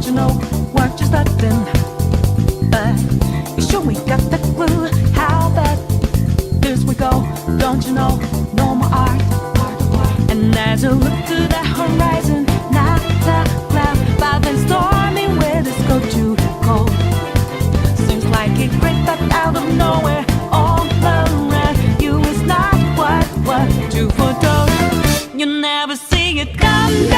Don't you know we're just starting? But you sure we got the clue how that this we go. Don't you know no more art? And as you look to the horizon, not a cloud, but then stormy weather's go too cold. Seems like it crept up out of nowhere, all around you is not what you foretold. You never see it coming.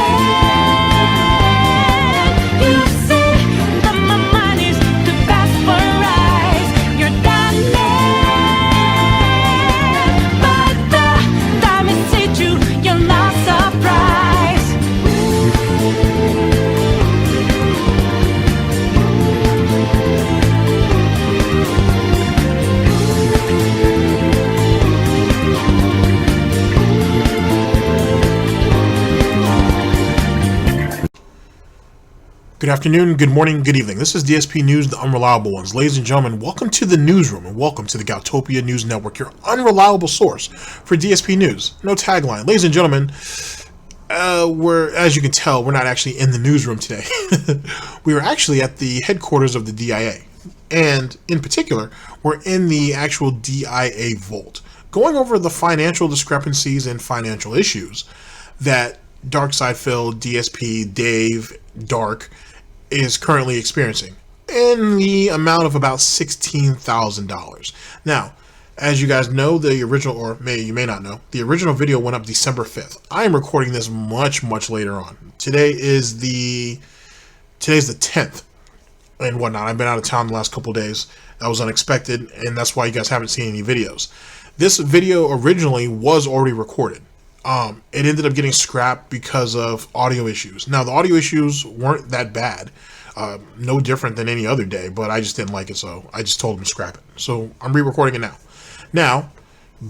You see that my mind is too fast for eyes. You're done, but the time is hit you, you're not surprised. Good afternoon, good morning, good evening. This is Dspnews, the unreliable ones. Ladies and gentlemen, welcome to the newsroom and welcome to the GTG News Network, your unreliable source for DSP News. No tagline. Ladies and gentlemen, as you can tell, we're not actually in the newsroom today. We are actually at the headquarters of the DIA. And in particular, we're in the actual DIA vault, going over the financial discrepancies and financial issues that Darkside Phil, DSP, Dave, Dark is currently experiencing in the amount of about $16,000. Now, as you guys know, the original, or you may not know, the original video went up December 5th. I am recording this much later on. Today's the 10th and whatnot. I've been out of town the last couple of days. That was unexpected, and that's why you guys haven't seen any videos. This video originally was already recorded. It ended up getting scrapped because of audio issues. Now, the audio issues weren't that bad. No different than any other day, but I just didn't like it, so I just told them to scrap it. So I'm re-recording it now. Now,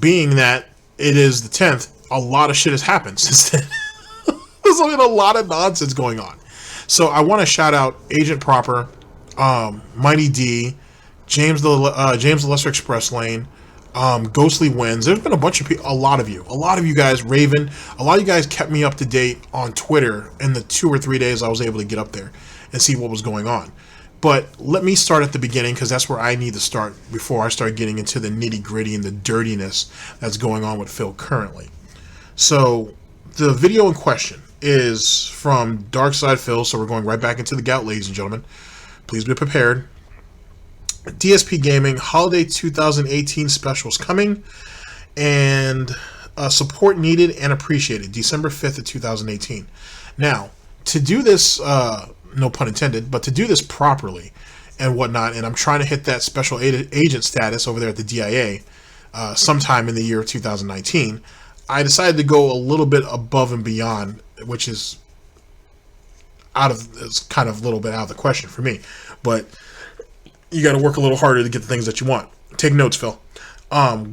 being that it is the 10th, a lot of shit has happened since then. There's been a lot of nonsense going on. So I want to shout out Agent Proper, Mighty D, James the Lesser Express Lane, Ghostly Winds. There's been a bunch of people, a lot of you guys, Raven, a lot of you guys kept me up to date on Twitter in the 2 or 3 days I was able to get up there and see what was going on. But let me start at the beginning, because that's where I need to start before I start getting into the nitty gritty and the dirtiness that's going on with Phil currently. So the video in question is from Darkside Phil, so we're going right back into the gout, ladies and gentlemen. Please be prepared. Dspgaming Holiday 2018 specials coming, and support needed and appreciated, December 5th of 2018. Now, to do this, no pun intended, but to do this properly and whatnot, and I'm trying to hit that special agent status over there at the DIA sometime in the year of 2019, I decided to go a little bit above and beyond, which is it's kind of a little bit out of the question for me, but you got to work a little harder to get the things that you want. Take notes, Phil.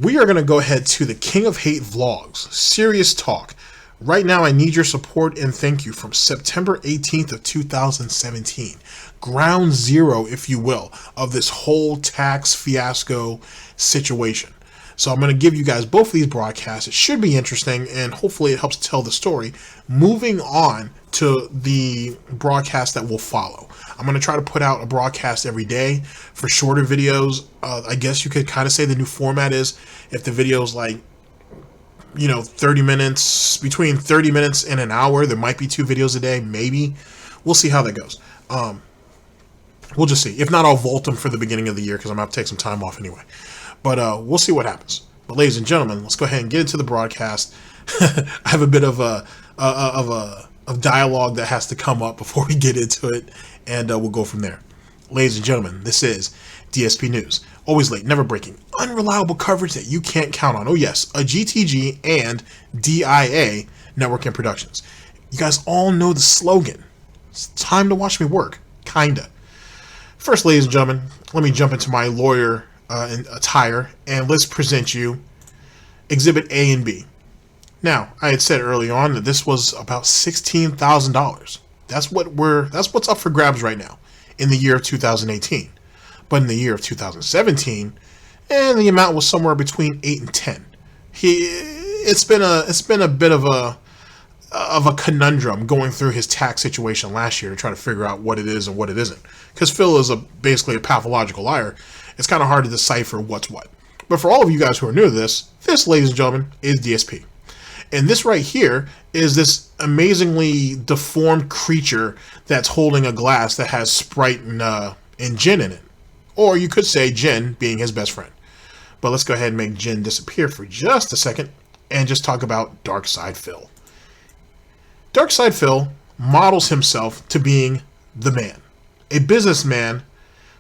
We are going to go ahead to the King of Hate Vlogs. Serious talk. Right now, I need your support and thank you from September 18th of 2017. Ground zero, if you will, of this whole tax fiasco situation. So I'm going to give you guys both of these broadcasts. It should be interesting, and hopefully it helps tell the story. Moving on to the broadcast that will follow. I'm going to try to put out a broadcast every day for shorter videos. I guess you could kind of say the new format is, if the video's like, 30 minutes, between 30 minutes and an hour, there might be 2 videos a day, maybe. We'll see how that goes. We'll just see. If not, I'll vault them for the beginning of the year, because I'm going to have to take some time off anyway. But we'll see what happens. But ladies and gentlemen, let's go ahead and get into the broadcast. I have a bit of dialogue that has to come up before we get into it, and we'll go from there. Ladies and gentlemen, this is DSP News. Always late, never breaking, unreliable coverage that you can't count on. Oh yes, a GTG and DIA Network Productions. You guys all know the slogan. It's time to watch me work, kinda. First, ladies and gentlemen, let me jump into my lawyer attire, and let's present you Exhibit A and B. Now, I had said early on that this was about $16,000. That's what's up for grabs right now in the year of 2018. But in the year of 2017, the amount was somewhere between 8 and 10. It's been a bit of of a conundrum going through his tax situation last year to try to figure out what it is and what it isn't. Because Phil is basically a pathological liar. It's kind of hard to decipher what's what. But for all of you guys who are new to this, ladies and gentlemen, is DSP. And this right here is this amazingly deformed creature that's holding a glass that has Sprite and gin in it. Or you could say gin being his best friend. But let's go ahead and make gin disappear for just a second and just talk about Darkside Phil. Darkside Phil models himself to being the man, a businessman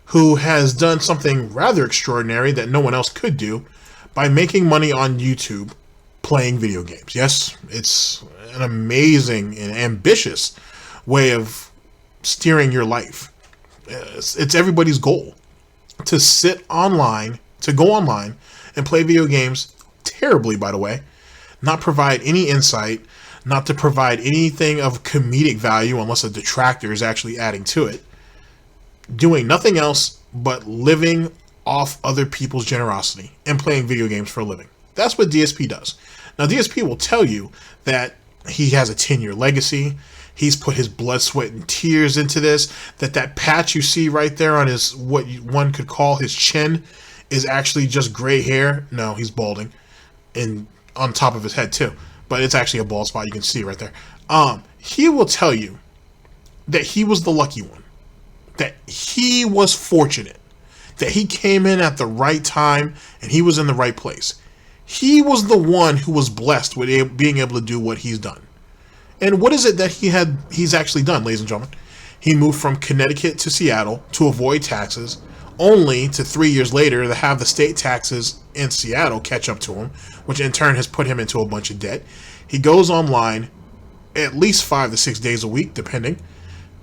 who has done something rather extraordinary that no one else could do by making money on YouTube playing video games. Yes, it's an amazing and ambitious way of steering your life. It's everybody's goal to sit online, to go online and play video games terribly, by the way, not provide any insight, not to provide anything of comedic value unless a detractor is actually adding to it, doing nothing else but living off other people's generosity and playing video games for a living. That's what DSP does. Now, DSP will tell you that he has a 10-year legacy. He's put his blood, sweat, and tears into this. That patch you see right there on his, what one could call his chin, is actually just gray hair. No, he's balding, and on top of his head too. But it's actually a bald spot. You can see right there. He will tell you that he was the lucky one, that he was fortunate, that he came in at the right time and he was in the right place. He was the one who was blessed with being able to do what he's done. And what is it that he's actually done, ladies and gentlemen? He moved from Connecticut to Seattle to avoid taxes, only to 3 years later to have the state taxes in Seattle catch up to him, which in turn has put him into a bunch of debt. He goes online at least 5 to 6 days a week, depending,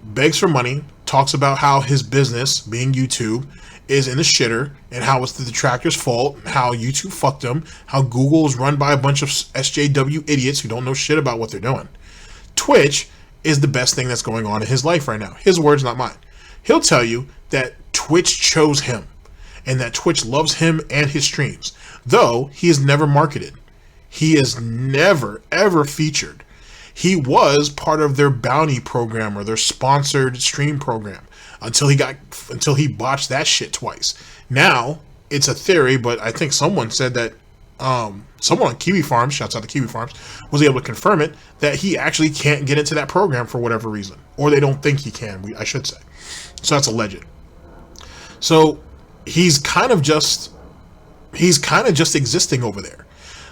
begs for money, talks about how his business, being YouTube, is in the shitter, and how it's the detractors' fault, how YouTube fucked him, how Google is run by a bunch of SJW idiots who don't know shit about what they're doing. Twitch is the best thing that's going on in his life right now. His words, not mine. He'll tell you that Twitch chose him, and that Twitch loves him and his streams, though he is never marketed. He is never, ever featured. He was part of their bounty program or their sponsored stream program until he botched that shit twice. Now it's a theory, but I think someone said that someone on Kiwi Farms, shouts out to Kiwi Farms, was able to confirm it, that he actually can't get into that program for whatever reason, or they don't think he can, I should say. So that's alleged. So he's kind of just existing over there.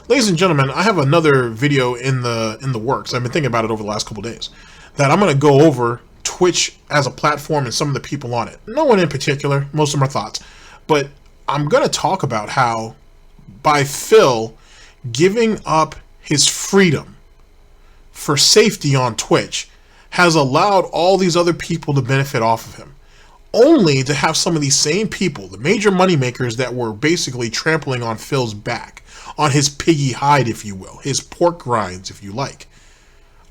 Ladies and gentlemen, I have another video in the works. I've been thinking about it over the last couple days, that I'm going to go over Twitch as a platform and some of the people on it. No one in particular, most of them are thoughts, but I'm going to talk about how by Phil giving up his freedom for safety on Twitch has allowed all these other people to benefit off of him, only to have some of these same people, the major moneymakers that were basically trampling on Phil's back, on his piggy hide, if you will, his pork rinds, if you like,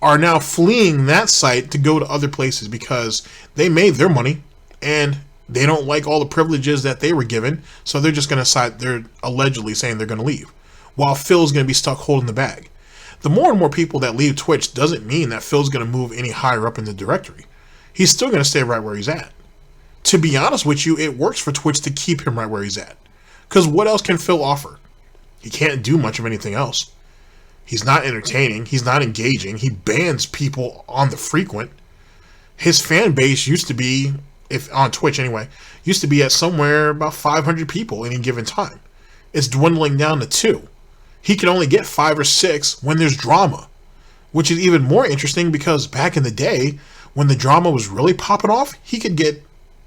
are now fleeing that site to go to other places because they made their money and they don't like all the privileges that they were given, so they're just going to they're allegedly saying they're going to leave, while Phil's going to be stuck holding the bag. The more and more people that leave Twitch doesn't mean that Phil's going to move any higher up in the directory. He's still going to stay right where he's at. To be honest with you, it works for Twitch to keep him right where he's at. Because what else can Phil offer? He can't do much of anything else. He's not entertaining. He's not engaging. He bans people on the frequent. His fan base used to be, if on Twitch anyway, used to be at somewhere about 500 people any given time. It's dwindling down to 2. He can only get 5 or 6 when there's drama, which is even more interesting because back in the day, when the drama was really popping off, he could get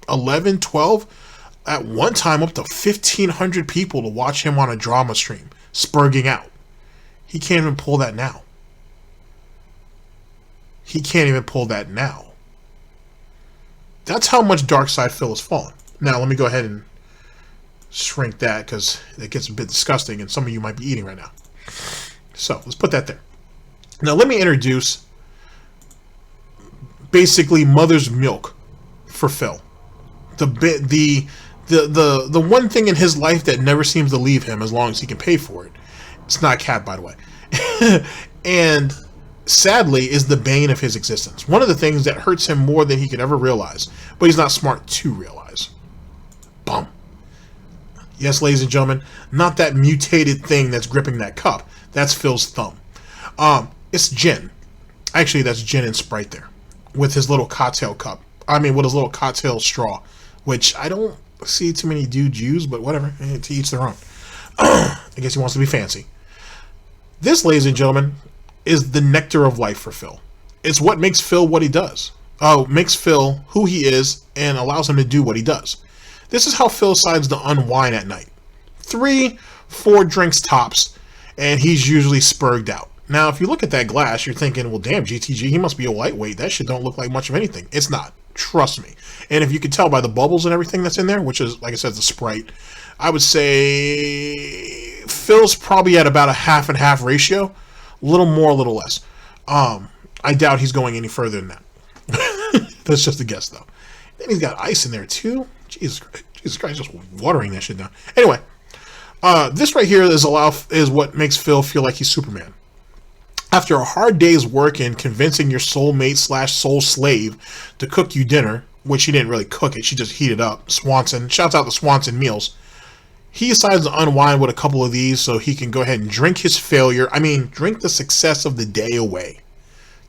11, 12, at one time up to 1,500 people to watch him on a drama stream, spurging out. He can't even pull that now. He can't even pull that now. That's how much Darkside Phil has fallen. Now, let me go ahead and shrink that because it gets a bit disgusting and some of you might be eating right now. So, let's put that there. Now, let me introduce basically mother's milk for Phil. The one thing in his life that never seems to leave him as long as he can pay for it. It's not a cat, by the way. And sadly, is the bane of his existence. One of the things that hurts him more than he could ever realize, but he's not smart to realize. Bum. Yes, ladies and gentlemen, not that mutated thing that's gripping that cup. That's Phil's thumb. It's gin. Actually, that's gin and Sprite there, with his little cocktail cup. I mean, with his little cocktail straw, which I don't see too many dudes use, but whatever. To each their own. I guess he wants to be fancy. This, ladies and gentlemen, is the nectar of life for Phil. It's what makes Phil what he does. Makes Phil who he is and allows him to do what he does. This is how Phil decides to unwind at night. 3-4 drinks tops, and he's usually spurged out. Now, if you look at that glass, you're thinking, well, damn, GTG, he must be a lightweight. That shit don't look like much of anything. It's not. Trust me. And if you can tell by the bubbles and everything that's in there, which is, like I said, the Sprite, I would say Phil's probably at about a half and half ratio. A little more, a little less. I doubt he's going any further than that. That's just a guess, though. Then he's got ice in there, too. Jesus Christ, just watering that shit down. Anyway, this right here is what makes Phil feel like he's Superman. After a hard day's work in convincing your soulmate / soul slave to cook you dinner, which she didn't really cook it, she just heated up. Swanson, shouts out to Swanson Meals. He decides to unwind with a couple of these so he can go ahead and drink his failure. Drink the success of the day away.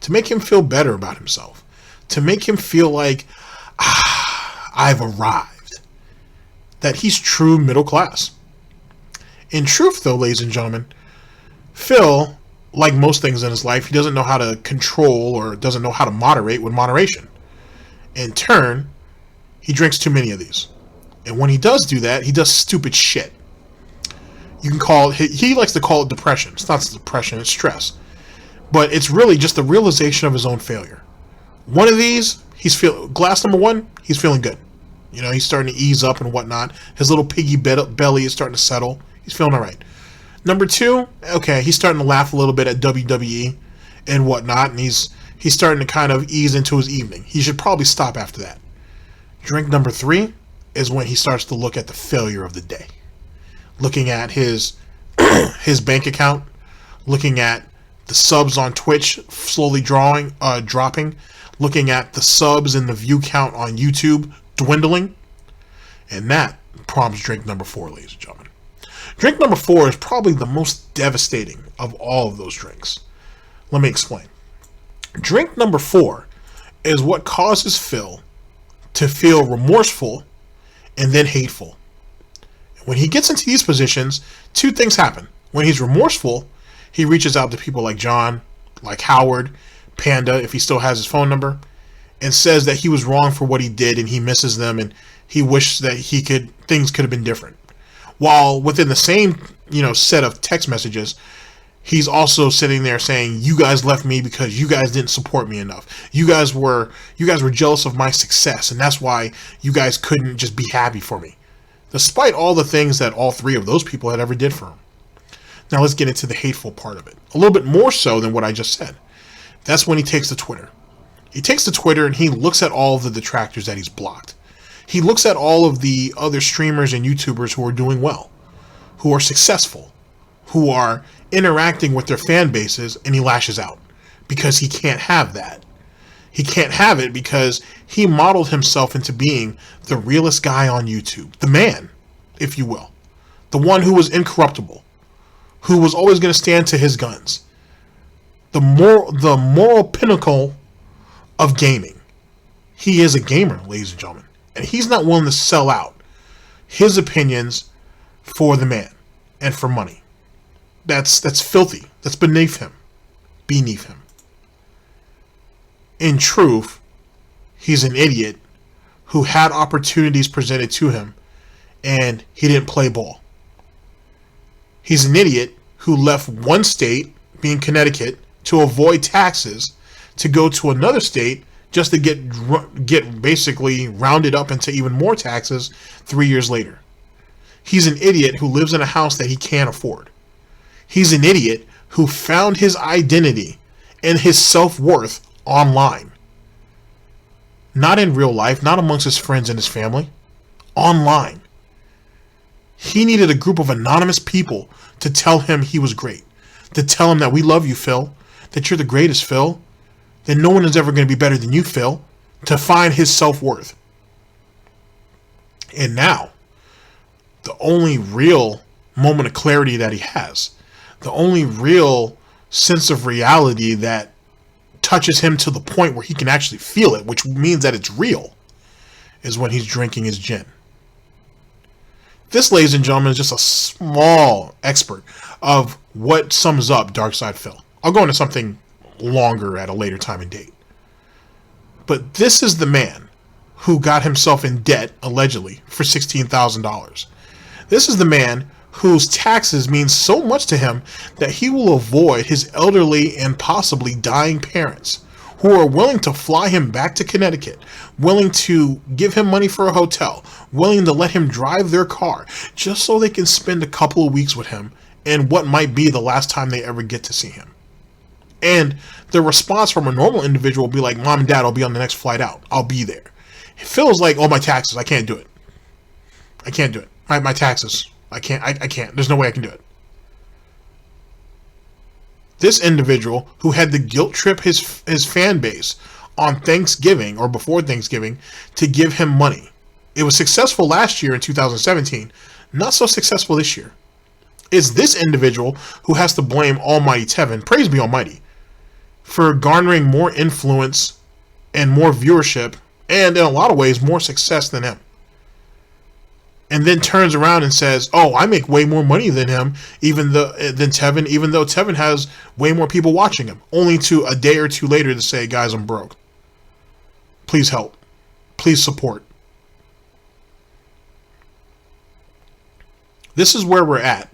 To make him feel better about himself. To make him feel like, I've arrived. That he's true middle class. In truth, though, ladies and gentlemen, Phil, like most things in his life, he doesn't know how to control or doesn't know how to moderate with moderation. In turn, he drinks too many of these. And when he does do that, he does stupid shit. You can call it, he likes to call it depression. It's not depression, it's stress. But it's really just the realization of his own failure. One of these, glass number 1, he's feeling good. You know, he's starting to ease up and whatnot. His little piggy belly is starting to settle. He's feeling all right. Number 2, okay, he's starting to laugh a little bit at WWE and whatnot, and he's starting to kind of ease into his evening. He should probably stop after that. Drink number 3 is when he starts to look at the failure of the day. Looking at his bank account, looking at the subs on Twitch slowly dropping, looking at the subs and the view count on YouTube dwindling, and that prompts drink number 4, ladies and gentlemen. Drink number 4 is probably the most devastating of all of those drinks. Let me explain. Drink number 4 is what causes Phil to feel remorseful and then hateful. When he gets into these positions, 2 things happen. When he's remorseful, he reaches out to people like John, like Howard, Panda, if he still has his phone number, and says that he was wrong for what he did and he misses them and he wishes that things could have been different. While within the same, set of text messages, he's also sitting there saying, you guys left me because you guys didn't support me enough. You guys were jealous of my success, and that's why you guys couldn't just be happy for me. Despite all the things that all 3 of those people had ever did for him. Now let's get into the hateful part of it. A little bit more so than what I just said. That's when he takes to Twitter. He takes to Twitter and he looks at all of the detractors that he's blocked. He looks at all of the other streamers and YouTubers who are doing well, who are successful, who are interacting with their fan bases, and he lashes out because he can't have that. He can't have it because he modeled himself into being the realest guy on YouTube, the man, if you will, the one who was incorruptible, who was always going to stand to his guns, the moral pinnacle of gaming. He is a gamer, ladies and gentlemen. And he's not willing to sell out his opinions for the man and for money. That's filthy. That's beneath him. In truth, he's an idiot who had opportunities presented to him and he didn't play ball. He's an idiot who left one state, being Connecticut, to avoid taxes to go to another state just to get basically rounded up into even more taxes 3 years later. He's an idiot who lives in a house that he can't afford. He's an idiot who found his identity and his self-worth online. Not in real life, not amongst his friends and his family. Online. He needed a group of anonymous people to tell him he was great. To tell him that we love you, Phil. that you're the greatest, Phil, then no one is ever going to be better than you, Phil, to find his self-worth. And now, the only real moment of clarity that he has, the only real sense of reality that touches him to the point where he can actually feel it, which means that it's real, is when he's drinking his gin. This, ladies and gentlemen, is just a small expert of what sums up Darkside Phil. I'll go into something longer at a later time and date. But this is the man who got himself in debt, allegedly, for $16,000. This is the man whose taxes mean so much to him that he will avoid his elderly and possibly dying parents, who are willing to fly him back to Connecticut, willing to give him money for a hotel, willing to let him drive their car, just so they can spend a couple of weeks with him in what might be the last time they ever get to see him. And the response from a normal individual will be like, Mom and Dad, I'll be on the next flight out. I'll be there. It feels like, oh, my taxes, I can't do it. I can't do it. My taxes, I can't. There's no way I can do it. This individual who had to guilt trip his fan base on Thanksgiving or before Thanksgiving to give him money. It was successful last year in 2017, not so successful this year. It's this individual who has to blame Almighty Tevin, praise be Almighty, for garnering more influence and more viewership and in a lot of ways more success than him. And then turns around and says, oh, I make way more money than him, than Tevin, even though Tevin has way more people watching him. Only to a day or two later to say, guys, I'm broke. Please help. Please support. This is where we're at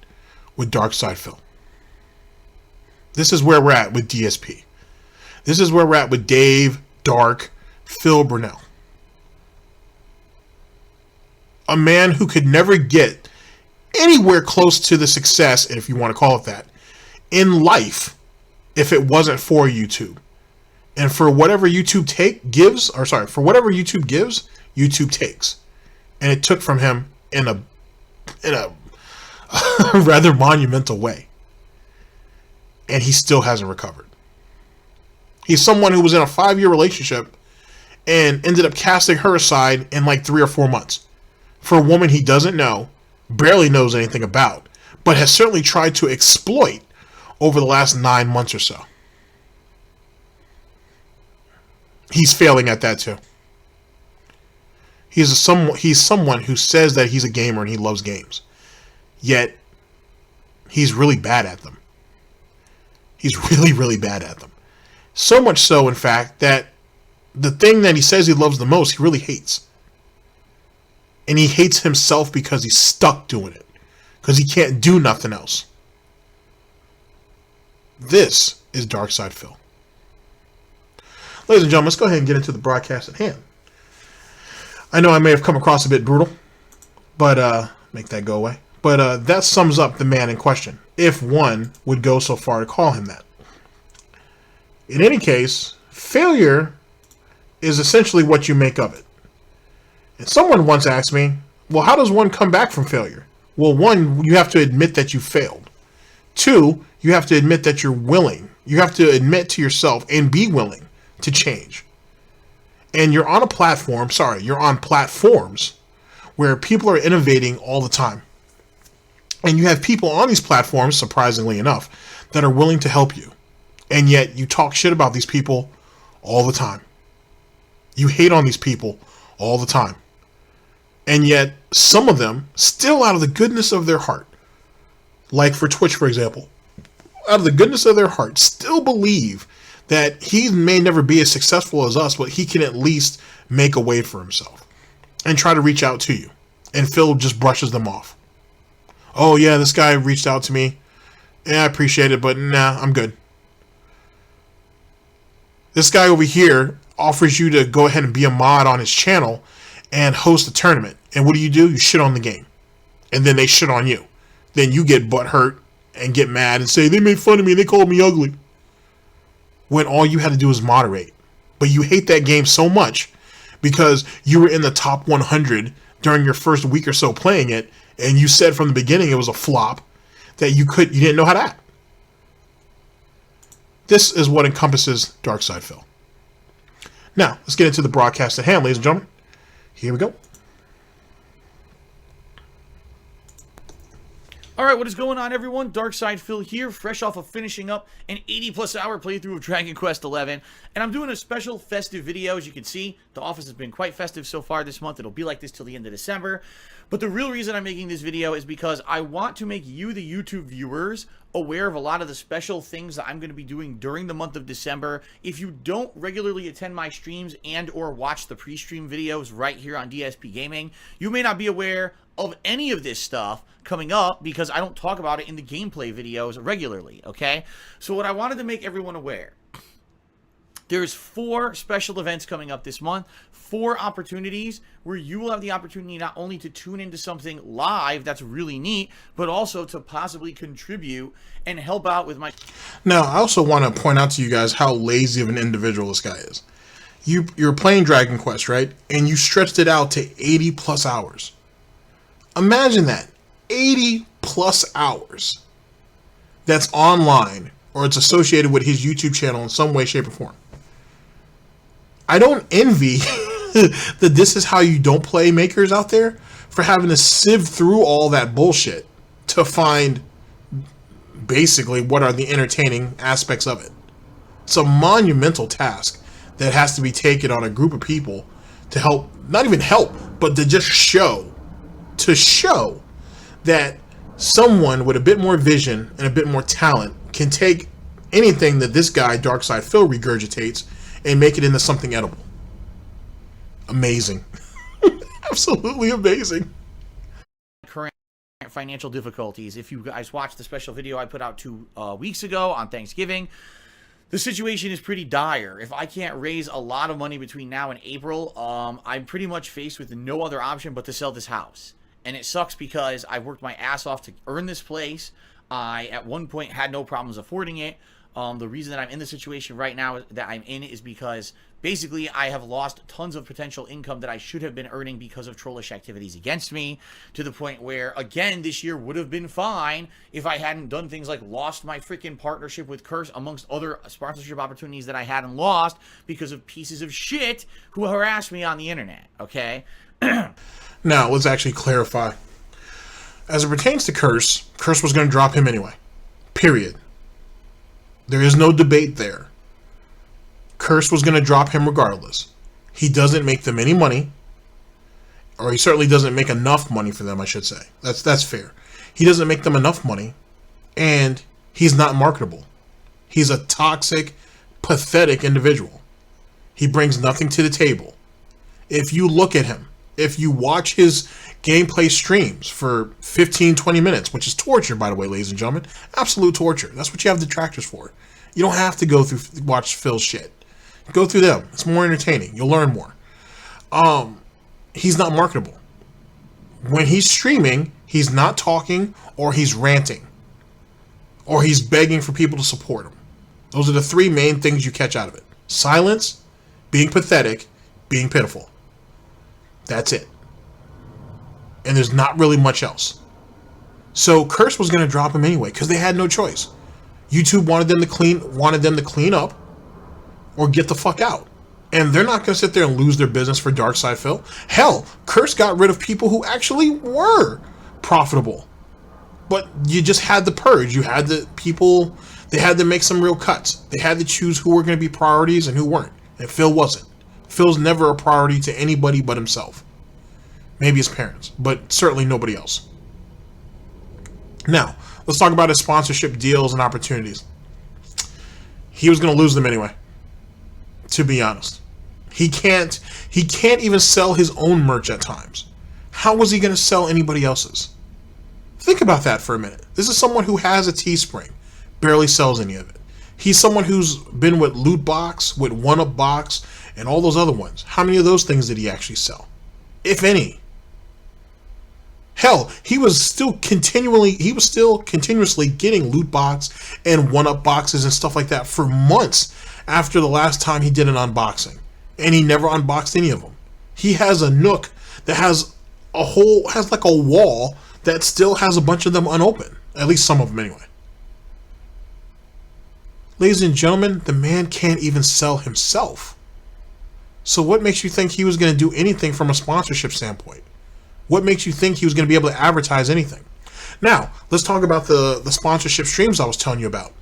with Darkside Phil. This is where we're at with DSP. This is where we're at with Dave, Dark, Phil Burnell. A man who could never get anywhere close to the success, if you want to call it that, in life if it wasn't for YouTube. And for whatever YouTube gives, YouTube takes. And it took from him in a rather monumental way. And he still hasn't recovered. He's someone who was in a 5-year relationship and ended up casting her aside in like 3 or 4 months. For a woman he doesn't know, barely knows anything about, but has certainly tried to exploit over the last 9 months or so. He's failing at that too. He's someone who says that he's a gamer and he loves games. Yet, he's really bad at them. He's really, really bad at them. So much so, in fact, that the thing that he says he loves the most, he really hates. And he hates himself because he's stuck doing it. Because he can't do nothing else. This is Darkside Phil. Ladies and gentlemen, let's go ahead and get into the broadcast at hand. I know I may have come across a bit brutal, but make that go away. But that sums up the man in question, if one would go so far to call him that. In any case, failure is essentially what you make of it. And someone once asked me, well, how does one come back from failure? Well, 1, you have to admit that you failed. 2, you have to admit that you're willing. You have to admit to yourself and be willing to change. And you're on platforms where people are innovating all the time. And you have people on these platforms, surprisingly enough, that are willing to help you. And yet you talk shit about these people all the time. You hate on these people all the time. And yet some of them, still out of the goodness of their heart, like for Twitch, for example, out of the goodness of their heart, still believe that he may never be as successful as us, but he can at least make a way for himself and try to reach out to you. And Phil just brushes them off. Oh yeah, this guy reached out to me. Yeah, I appreciate it, but nah, I'm good. This guy over here offers you to go ahead and be a mod on his channel and host a tournament. And what do? You shit on the game. And then they shit on you. Then you get butthurt and get mad and say, they made fun of me, they called me ugly. When all you had to do was moderate. But you hate that game so much because you were in the top 100 during your first week or so playing it, and you said from the beginning it was a flop, that you didn't know how to act. This is what encompasses Dark Side Phil. Now, let's get into the broadcast at hand, ladies and gentlemen. Here we go. Alright, what is going on, everyone? Darkside Phil here, fresh off of finishing up an 80-plus hour playthrough of Dragon Quest XI. And I'm doing a special festive video. As you can see, the office has been quite festive so far this month. It'll be like this till the end of December. But the real reason I'm making this video is because I want to make you, the YouTube viewers, aware of a lot of the special things that I'm going to be doing during the month of December. If you don't regularly attend my streams and or watch the pre-stream videos right here on Dspgaming, you may not be aware of any of this stuff coming up because I don't talk about it in the gameplay videos regularly, okay? So what I wanted to make everyone aware, there's 4 special events coming up this month, 4 opportunities where you will have the opportunity not only to tune into something live that's really neat, but also to possibly contribute and help out with my... Now, I also want to point out to you guys how lazy of an individual this guy is. You're playing Dragon Quest, right? And you stretched it out to 80 plus hours. Imagine that. 80 plus hours. That's online, or it's associated with his YouTube channel in some way, shape, or form. I don't envy that this is how you don't play makers out there for having to sieve through all that bullshit to find basically what are the entertaining aspects of it. It's a monumental task that has to be taken on a group of people to help, not even help, but to just show that someone with a bit more vision and a bit more talent can take anything that this guy, Darkside Phil, regurgitates and make it into something edible. Amazing. Absolutely amazing. Current financial difficulties. If you guys watched the special video I put out 2 weeks ago on Thanksgiving, the situation is pretty dire. If I can't raise a lot of money between now and April, I'm pretty much faced with no other option but to sell this house. And it sucks because I worked my ass off to earn this place. I, at one point, had no problems affording it. The reason that I'm in the situation right now that I'm in is because basically I have lost tons of potential income that I should have been earning because of trollish activities against me, to the point where, again, this year would have been fine if I hadn't done things like lost my freaking partnership with Curse, amongst other sponsorship opportunities that I hadn't lost because of pieces of shit who harassed me on the internet, okay? Now, let's actually clarify. As it pertains to Curse, Curse was going to drop him anyway. Period. There is no debate there. Curse was going to drop him regardless. He doesn't make them any money. Or he certainly doesn't make enough money for them, I should say. That's fair. He doesn't make them enough money. And he's not marketable. He's a toxic, pathetic individual. He brings nothing to the table. If you look at him, if you watch his gameplay streams for 15-20 minutes, which is torture, by the way, ladies and gentlemen, absolute torture. That's what you have detractors for. You don't have to go through watch Phil's shit. Go through them. It's more entertaining. You'll learn more. He's not marketable. When he's streaming, he's not talking, or he's ranting, or he's begging for people to support him. Those are the 3 main things you catch out of it: silence, being pathetic, being pitiful. That's it. And there's not really much else. So Curse was going to drop him anyway because they had no choice. YouTube wanted them to clean up or get the fuck out. And they're not going to sit there and lose their business for Darkside Phil. Hell, Curse got rid of people who actually were profitable. But you just had the purge. You had the people, they had to make some real cuts. They had to choose who were going to be priorities and who weren't. And Phil wasn't. Phil's never a priority to anybody but himself. Maybe his parents, but certainly nobody else. Now, let's talk about his sponsorship deals and opportunities. He was going to lose them anyway, to be honest. He can't even sell his own merch at times. How was he going to sell anybody else's? Think about that for a minute. This is someone who has a Teespring, barely sells any of it. He's someone who's been with Lootbox, with One-Up Box, and all those other ones. How many of those things did he actually sell? If any. Hell, he was still continuously getting loot box and one-up boxes and stuff like that for months after the last time he did an unboxing, and he never unboxed any of them. He has a nook that has like a wall that still has a bunch of them unopened, at least some of them anyway. Ladies and gentlemen, the man can't even sell himself. So what makes you think he was going to do anything from a sponsorship standpoint? What makes you think he was going to be able to advertise anything? Now, let's talk about the sponsorship streams I was telling you about.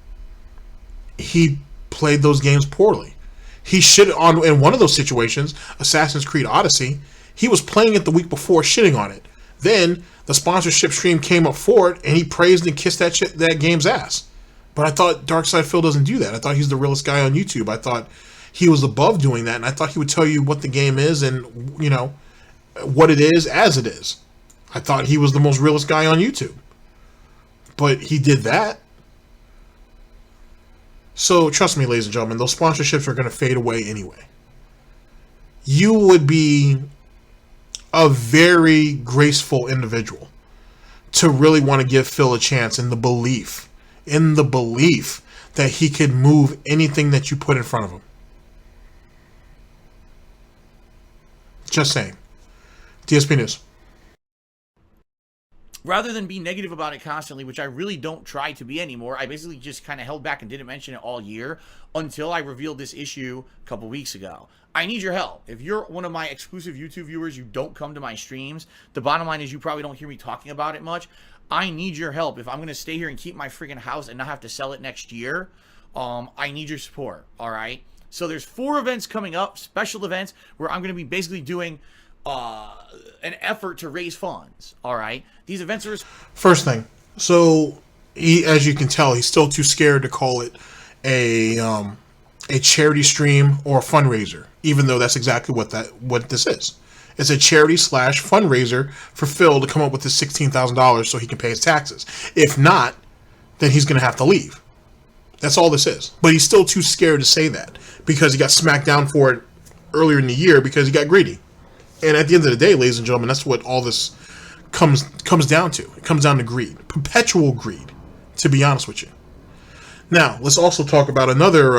He played those games poorly. He shit on, in one of those situations, Assassin's Creed Odyssey, he was playing it the week before, shitting on it. Then the sponsorship stream came up for it, and he praised and kissed that game's ass. But I thought Darkside Phil doesn't do that. I thought he's the realest guy on YouTube. I thought he was above doing that, and I thought he would tell you what the game is and, you know, what it is as it is. I thought he was the most realest guy on YouTube. But he did that. So, trust me, ladies and gentlemen, those sponsorships are going to fade away anyway. You would be a very graceful individual to really want to give Phil a chance in the belief that he could move anything that you put in front of him. Just saying. Dspnews. Rather than be negative about it constantly, which I really don't try to be anymore, I basically just kind of held back and didn't mention it all year until I revealed this issue a couple weeks ago. I need your help. If you're one of my exclusive YouTube viewers, you don't come to my streams. The bottom line is you probably don't hear me talking about it much. I need your help. If I'm going to stay here and keep my freaking house and not have to sell it next year, I need your support, all right? So there's 4 events coming up, special events, where I'm going to be basically doing an effort to raise funds, all right? These events are... First thing, so he, as you can tell, he's still too scared to call it a charity stream or a fundraiser, even though that's exactly what this is. It's a charity / fundraiser for Phil to come up with his $16,000 so he can pay his taxes. If not, then he's going to have to leave. That's all this is. But he's still too scared to say that because he got smacked down for it earlier in the year because he got greedy. And at the end of the day, ladies and gentlemen, that's what all this comes down to. It comes down to greed. Perpetual greed, to be honest with you. Now, let's also talk about another,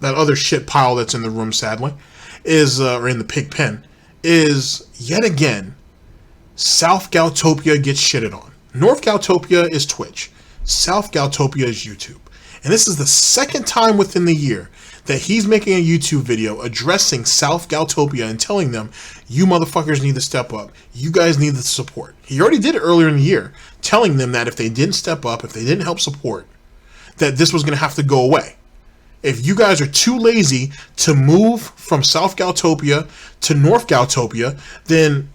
that other shit pile that's in the room, sadly, is, or in the pig pen, is, yet again, South Galtopia gets shitted on. North Galtopia is Twitch. South Galtopia is YouTube. And this is the second time within the year that he's making a YouTube video addressing South Galtopia and telling them, you motherfuckers need to step up. You guys need the support. He already did it earlier in the year, telling them that if they didn't step up, if they didn't help support, that this was going to have to go away. If you guys are too lazy to move from South Galtopia to North Galtopia, then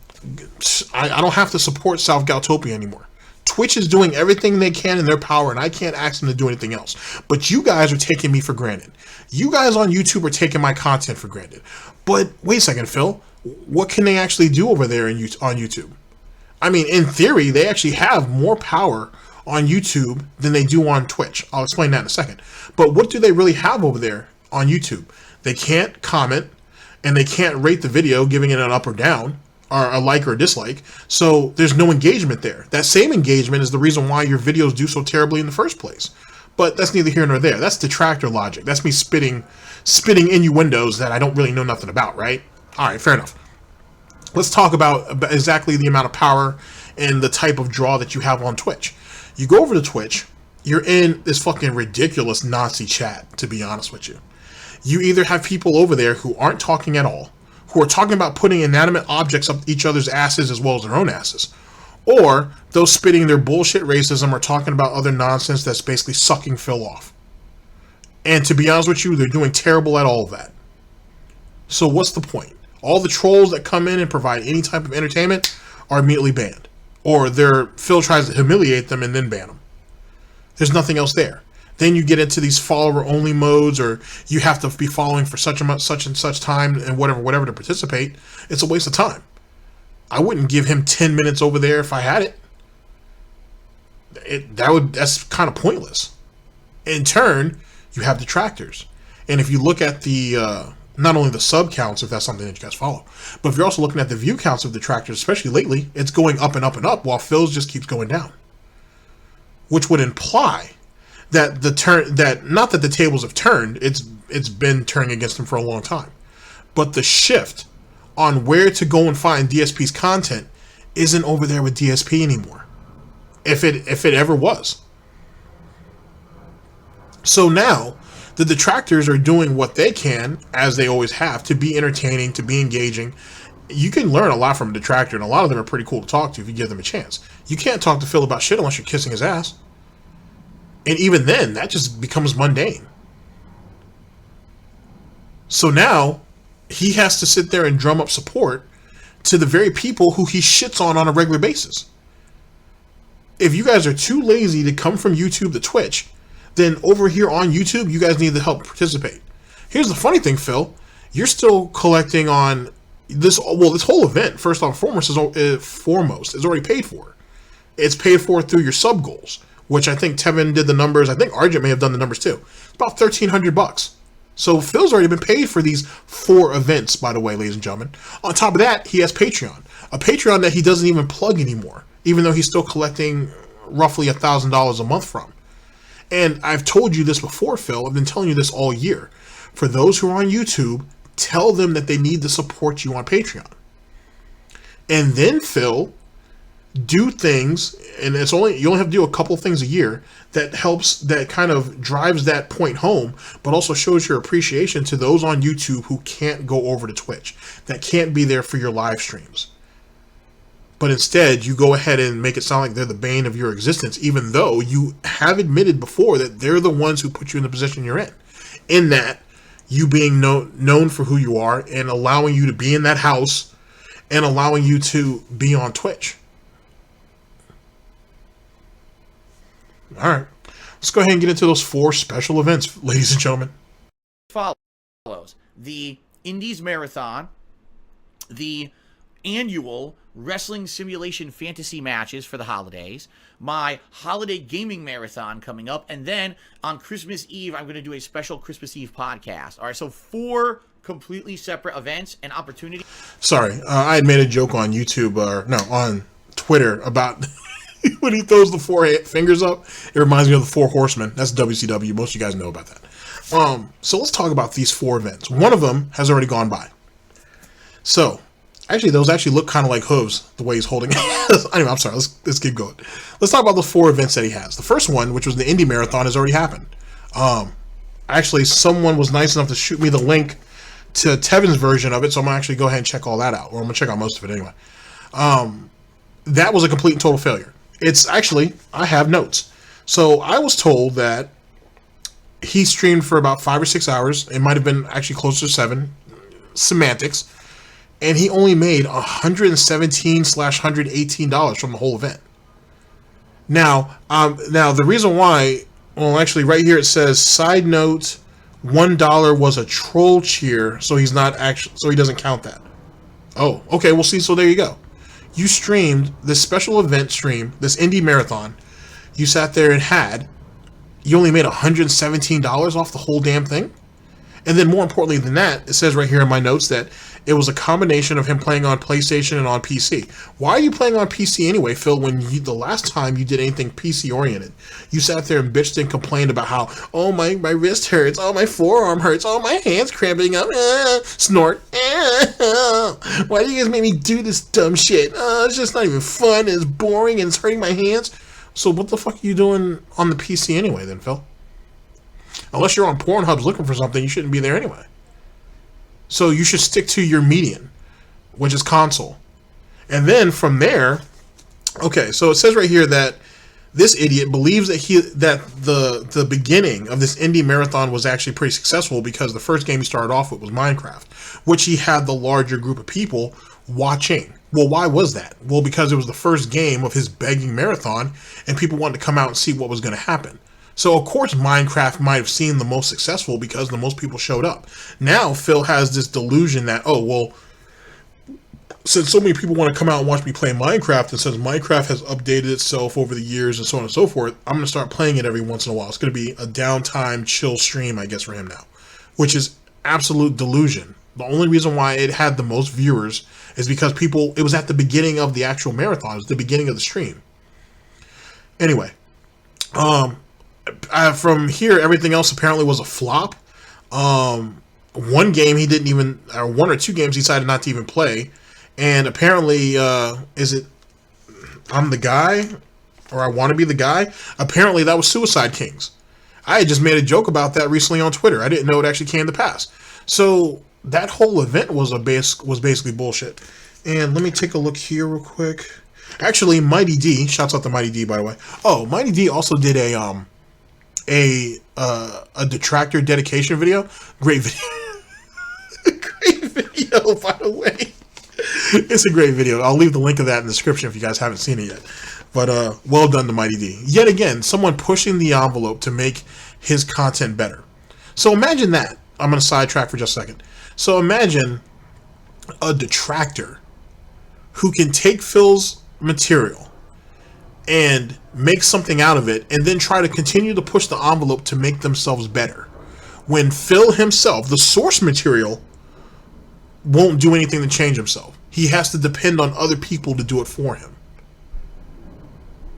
I don't have to support South Galtopia anymore. Twitch is doing everything they can in their power, and I can't ask them to do anything else. But you guys are taking me for granted. You guys on YouTube are taking my content for granted. But wait a second, Phil. What can they actually do over there on YouTube? I mean, in theory, they actually have more power on YouTube than they do on Twitch. I'll explain that in a second. But what do they really have over there on YouTube? They can't comment, and they can't rate the video, giving it an up or down, or a like or a dislike. So there's no engagement there. That same engagement is the reason why your videos do so terribly in the first place. But that's neither here nor there. That's detractor logic. That's me spitting innuendos that I don't really know nothing about, right? All right, fair enough. Let's talk about exactly the amount of power and the type of draw that you have on Twitch. You go over to Twitch, you're in this fucking ridiculous Nazi chat, to be honest with you. You either have people over there who aren't talking at all, who are talking about putting inanimate objects up each other's asses as well as their own asses, or those spitting their bullshit racism are talking about other nonsense that's basically sucking Phil off. And to be honest with you, they're doing terrible at all of that. So what's the point? All the trolls that come in and provide any type of entertainment are immediately banned. Or Phil tries to humiliate them and then ban them. There's nothing else there. Then you get into these follower-only modes, or you have to be following for such and such time and whatever to participate. It's a waste of time. I wouldn't give him 10 minutes over there if I had it. That's kind of pointless. In turn, you have detractors. And if you look at the not only the sub counts, if that's something that you guys follow, but if you're also looking at the view counts of detractors, especially lately, it's going up and up and up, while Phil's just keeps going down. Which would imply that not that the tables have turned, it's been turning against him for a long time, but the shift on where to go and find DSP's content isn't over there with DSP anymore. If it ever was. So now the detractors are doing what they can, as they always have, to be entertaining, to be engaging. You can learn a lot from a detractor, and a lot of them are pretty cool to talk to if you give them a chance. You can't talk to Phil about shit unless you're kissing his ass. And even then, that just becomes mundane. So now he has to sit there and drum up support to the very people who he shits on a regular basis. If you guys are too lazy to come from YouTube to Twitch, then over here on YouTube, you guys need to help participate. Here's the funny thing, Phil. You're still collecting on this. Well, this whole event, first and foremost, is already paid for. It's paid for through your sub goals, which I think Tevin did the numbers. I think Argent may have done the numbers too. It's about $1,300. So Phil's already been paid for these 4 events, by the way, ladies and gentlemen. On top of that, he has Patreon. A Patreon that he doesn't even plug anymore, even though he's still collecting roughly $1,000 a month from. And I've told you this before, Phil. I've been telling you this all year. For those who are on YouTube, tell them that they need to support you on Patreon. And then, Phil, do things, and you only have to do a couple things a year that helps, that kind of drives that point home, but also shows your appreciation to those on YouTube who can't go over to Twitch, that can't be there for your live streams. But instead, you go ahead and make it sound like they're the bane of your existence, even though you have admitted before that they're the ones who put you in the position you're in. In that, you being known for who you are and allowing you to be in that house and allowing you to be on Twitch. All right, let's go ahead and get into those 4 special events, ladies and gentlemen. Follows the Indies Marathon, the annual Wrestling Simulation Fantasy matches for the holidays, my Holiday Gaming Marathon coming up, and then on Christmas Eve, I'm going to do a special Christmas Eve podcast. All right, so 4 completely separate events and opportunities. Sorry, I had made a joke on YouTube, on Twitter about when he throws the 4 fingers up. It reminds me of the 4 Horsemen. That's WCW. Most of you guys know about that. So let's talk about these 4 events. One of them has already gone by. So, actually, those actually look kind of like hooves, the way he's holding it. Anyway, I'm sorry. Let's keep going. Let's talk about the 4 events that he has. The first one, which was the Indie Marathon, has already happened. Actually, someone was nice enough to shoot me the link to Tevin's version of it, so I'm going to actually go ahead and check all that out. Or I'm going to check out most of it anyway. That was a complete and total failure. It's actually, I have notes. So I was told that he streamed for about 5 or 6 hours. It might have been actually closer to 7. Semantics. And he only made $117/$118 from the whole event. Now the reason why, well, actually right here it says, side note, $1 was a troll cheer, so he's not actually, so he doesn't count that. Oh, okay, we'll see. So there you go. You streamed this special event stream, this Indie Marathon. You sat there and you only made $117 off the whole damn thing? And then more importantly than that, it says right here in my notes that it was a combination of him playing on PlayStation and on PC. Why are you playing on PC anyway, Phil, when the last time you did anything PC-oriented, you sat there and bitched and complained about how, oh, my wrist hurts, oh, my forearm hurts, oh, my hand's cramping up, snort, why do you guys make me do this dumb shit? It's just not even fun, it's boring, and it's hurting my hands. So what the fuck are you doing on the PC anyway then, Phil? Unless you're on Pornhub looking for something, you shouldn't be there anyway. So you should stick to your median, which is console. And then from there, okay, so it says right here that this idiot believes that the beginning of this Indie Marathon was actually pretty successful because the first game he started off with was Minecraft, which he had the larger group of people watching. Well, why was that? Well, because it was the first game of his begging marathon, and people wanted to come out and see what was going to happen. So, of course, Minecraft might have seemed the most successful because the most people showed up. Now, Phil has this delusion that, oh, well, since so many people want to come out and watch me play Minecraft, and since Minecraft has updated itself over the years and so on and so forth, I'm going to start playing it every once in a while. It's going to be a downtime, chill stream, I guess, for him now, which is absolute delusion. The only reason why it had the most viewers is because it was at the beginning of the actual marathon. It was the beginning of the stream. Anyway, from here, everything else apparently was a flop. One game he didn't even, or 1 or 2 games he decided not to even play. And apparently, is it I'm the Guy? Or I Want to Be the Guy? Apparently that was Suicide Kings. I had just made a joke about that recently on Twitter. I didn't know it actually came to pass. So that whole event was basically bullshit. And let me take a look here real quick. Actually, Mighty D, shouts out to Mighty D, by the way. Oh, Mighty D also did a detractor dedication video. Great video. Great video, by the way. It's a great video. I'll leave the link of that in the description if you guys haven't seen it yet. But well done to Mighty D. Yet again, someone pushing the envelope to make his content better. So imagine that. I'm going to sidetrack for just a second. So imagine a detractor who can take Phil's material and make something out of it and then try to continue to push the envelope to make themselves better. When Phil himself, the source material, won't do anything to change himself. He has to depend on other people to do it for him.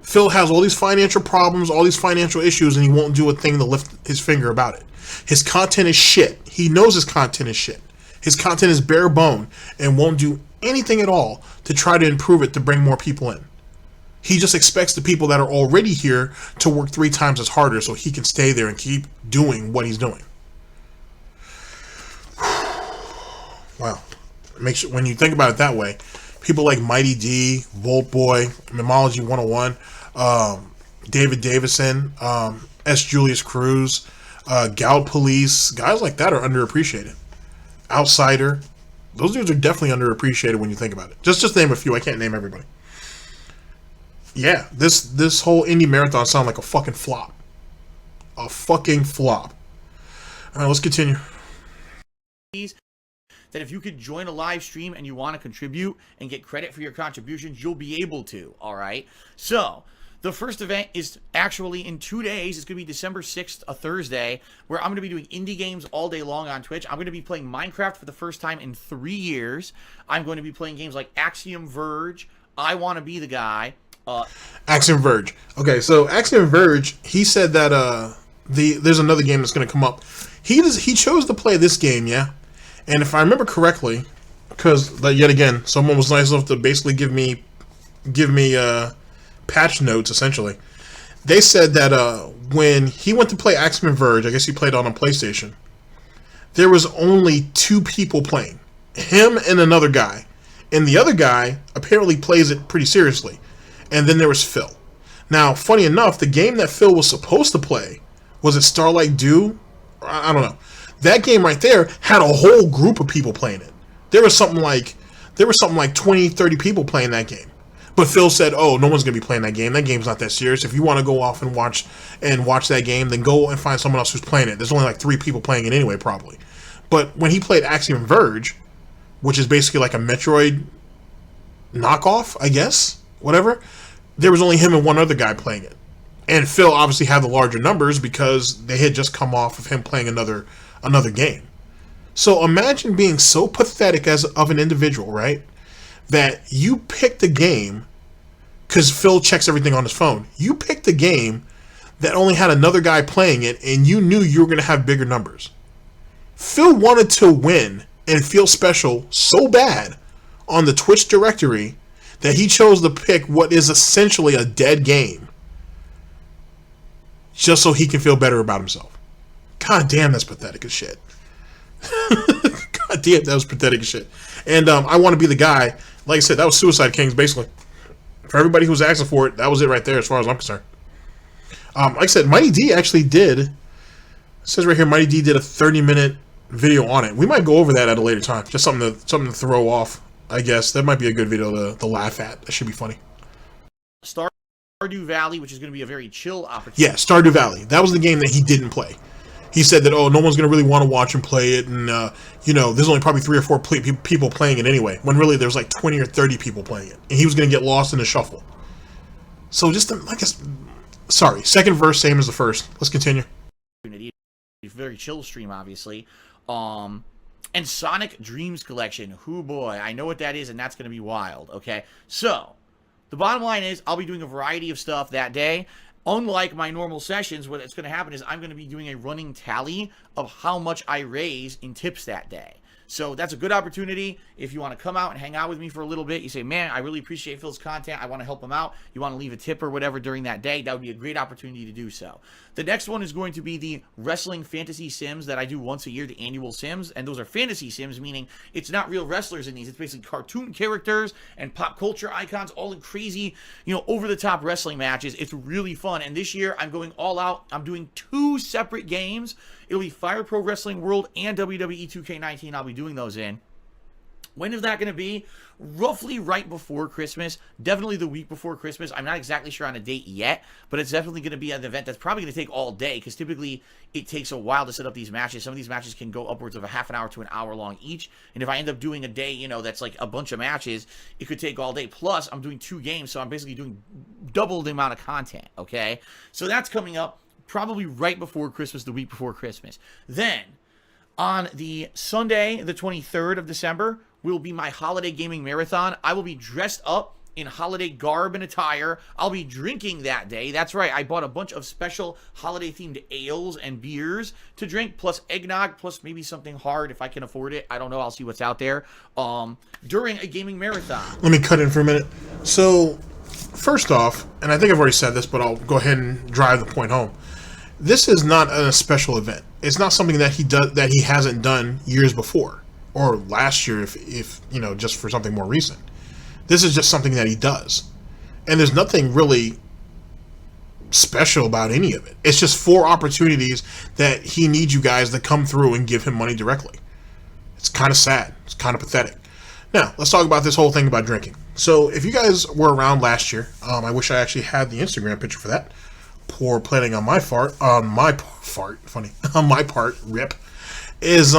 Phil has all these financial problems, all these financial issues, and he won't do a thing to lift his finger about it. His content is shit. He knows his content is shit. His content is bare bone and won't do anything at all to try to improve it to bring more people in. He just expects the people that are already here to work 3 times as harder so he can stay there and keep doing what he's doing. Wow. Makes when you think about it that way, people like Mighty D, Volt Boy, Memology 101, David Davison, S. Julius Cruz, Gout Police, guys like that are underappreciated. Outsider, those dudes are definitely underappreciated when you think about it. Just name a few. I can't name everybody. Yeah, this whole indie marathon sounded like a fucking flop. A fucking flop. All right, let's continue. That if you could join a live stream and you want to contribute and get credit for your contributions, you'll be able to, all right? So, the first event is actually in 2 days. It's going to be December 6th, a Thursday, where I'm going to be doing indie games all day long on Twitch. I'm going to be playing Minecraft for the first time in 3 years. I'm going to be playing games like Axiom Verge, I Want to Be the Guy. Axiom Verge. Okay, so Axiom Verge, he said that there's another game that's going to come up. He chose to play this game, yeah? And if I remember correctly, because yet again, someone was nice enough to basically give me patch notes, essentially. They said that when he went to play Axiom Verge, I guess he played on a PlayStation, there was only 2 people playing. Him and another guy. And the other guy apparently plays it pretty seriously. And then there was Phil. Now, funny enough, the game that Phil was supposed to play, was it Starlight Dew? I don't know. That game right there had a whole group of people playing it. There was something like 20, 30 people playing that game. But Phil said, "Oh, no one's going to be playing that game. That game's not that serious. If you want to go off and watch that game, then go and find someone else who's playing it. There's only like 3 people playing it anyway, probably." But when he played Axiom Verge, which is basically like a Metroid knockoff, I guess, whatever, there was only him and one other guy playing it. And Phil obviously had the larger numbers because they had just come off of him playing another game. So imagine being so pathetic of an individual, right? That you picked a game, because Phil checks everything on his phone. You picked a game that only had another guy playing it, and you knew you were going to have bigger numbers. Phil wanted to win and feel special so bad on the Twitch directory that he chose to pick what is essentially a dead game just so he can feel better about himself. God damn, that's pathetic as shit. God damn, that was pathetic as shit. And I Want to Be the Guy, like I said, that was Suicide Kings, basically. For everybody who was asking for it, that was it right there as far as I'm concerned. Like I said, Mighty D actually did, it says right here, Mighty D did a 30-minute video on it. We might go over that at a later time. Just something to throw off, I guess. That might be a good video to laugh at. That should be funny. Stardew Valley, which is going to be a very chill opportunity. Yeah, Stardew Valley. That was the game that he didn't play. He said that, oh, no one's going to really want to watch him play it, and, there's only probably 3 or 4 people playing it anyway, when really there's like 20 or 30 people playing it, and he was going to get lost in the shuffle. So just, second verse, same as the first. Let's continue. Very chill stream, obviously. And Sonic Dreams Collection. Hoo boy, I know what that is, and that's going to be wild, okay? So, the bottom line is, I'll be doing a variety of stuff that day. Unlike my normal sessions, what's going to happen is I'm going to be doing a running tally of how much I raise in tips that day. So that's a good opportunity. If you want to come out and hang out with me for a little bit, you say, man, I really appreciate Phil's content, I want to help him out, you want to leave a tip or whatever during that day, that would be a great opportunity to do so. The next one is going to be the wrestling fantasy sims that I do once a year, the annual sims, and those are fantasy sims, meaning it's not real wrestlers in these, it's basically cartoon characters and pop culture icons, all in crazy, over-the-top wrestling matches. It's really fun, and this year I'm going all out. I'm doing 2 separate games. It'll be Fire Pro Wrestling World and WWE 2K19. I'll be doing those in. When is that going to be? Roughly right before Christmas. Definitely the week before Christmas. I'm not exactly sure on a date yet, but it's definitely going to be an event that's probably going to take all day, because typically it takes a while to set up these matches. Some of these matches can go upwards of a half an hour to an hour long each, and if I end up doing a day, that's like a bunch of matches, it could take all day. Plus, I'm doing 2 games, so I'm basically doing double the amount of content, okay? So that's coming up probably right before Christmas, the week before Christmas. Then, on the Sunday, the 23rd of December, will be my holiday gaming marathon. I will be dressed up in holiday garb and attire. I'll be drinking that day. That's right, I bought a bunch of special holiday-themed ales and beers to drink, plus eggnog, plus maybe something hard if I can afford it. I don't know, I'll see what's out there. During a gaming marathon. Let me cut in for a minute. So, first off, and I think I've already said this, but I'll go ahead and drive the point home. This is not a special event. It's not something that he hasn't done years before, or last year, if just for something more recent. This is just something that he does, and there's nothing really special about any of it. It's just 4 opportunities that he needs you guys to come through and give him money directly. It's kind of sad. It's kind of pathetic. Now, let's talk about this whole thing about drinking. So, if you guys were around last year, I wish I actually had the Instagram picture for that. Poor planning on my part, rip, is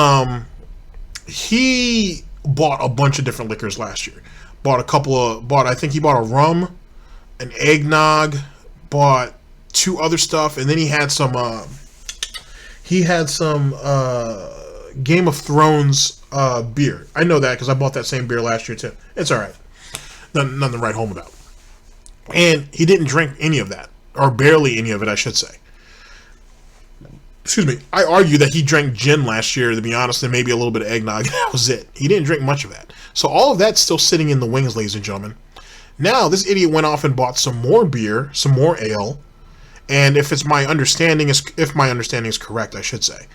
he bought a bunch of different liquors last year. I think he bought a rum, an eggnog, bought 2 other stuff, and then he had some Game of Thrones beer. I know that because I bought that same beer last year too. It's alright. Nothing to write home about. And he didn't drink any of that. Or barely any of it, I should say. Excuse me. I argue that he drank gin last year, to be honest, and maybe a little bit of eggnog. That was it. He didn't drink much of that. So all of that's still sitting in the wings, ladies and gentlemen. Now, this idiot went off and bought some more beer, some more ale, and if my understanding is correct, I should say,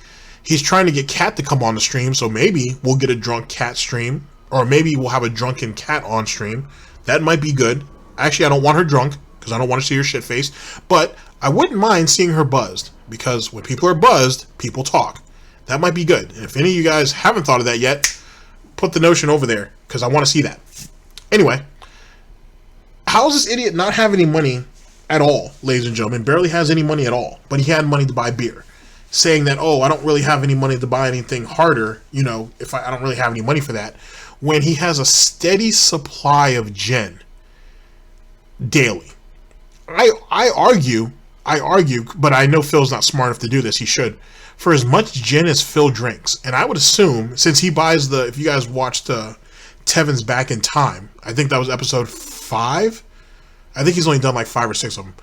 he's trying to get Cat to come on the stream, so maybe we'll get a drunk Cat stream, or maybe we'll have a drunken Cat on stream. That might be good. Actually, I don't want her drunk, because I don't want to see her shit face, but I wouldn't mind seeing her buzzed, because when people are buzzed, people talk. That might be good. And if any of you guys haven't thought of that yet, put the notion over there, because I want to see that. Anyway, how does this idiot not have any money at all, ladies and gentlemen? Barely has any money at all, but he had money to buy beer. Saying that, I don't really have any money to buy anything harder, if I don't really have any money for that, when he has a steady supply of gin daily. I argue, but I know Phil's not smart enough to do this. He should. For as much gin as Phil drinks, and I would assume, since he buys if you guys watched Tevin's Back in Time, I think that was episode 5. I think he's only done like 5 or 6 of them.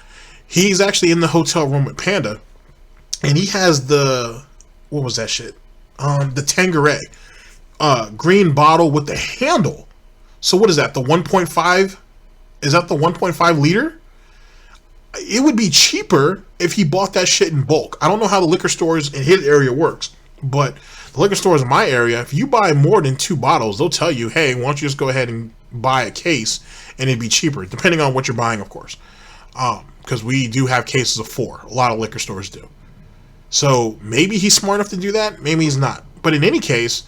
He's actually in the hotel room with Panda, and he has what was that shit? The Tanqueray green bottle with the handle. So what is that? The 1.5? Is that the 1.5 liter? It would be cheaper if he bought that shit in bulk. I don't know how the liquor stores in his area works, but the liquor stores in my area, if you buy more than 2 bottles, they'll tell you, hey, why don't you just go ahead and buy a case, and it'd be cheaper, depending on what you're buying, of course. Because we do have cases of 4. A lot of liquor stores do. So maybe he's smart enough to do that, maybe he's not. But in any case,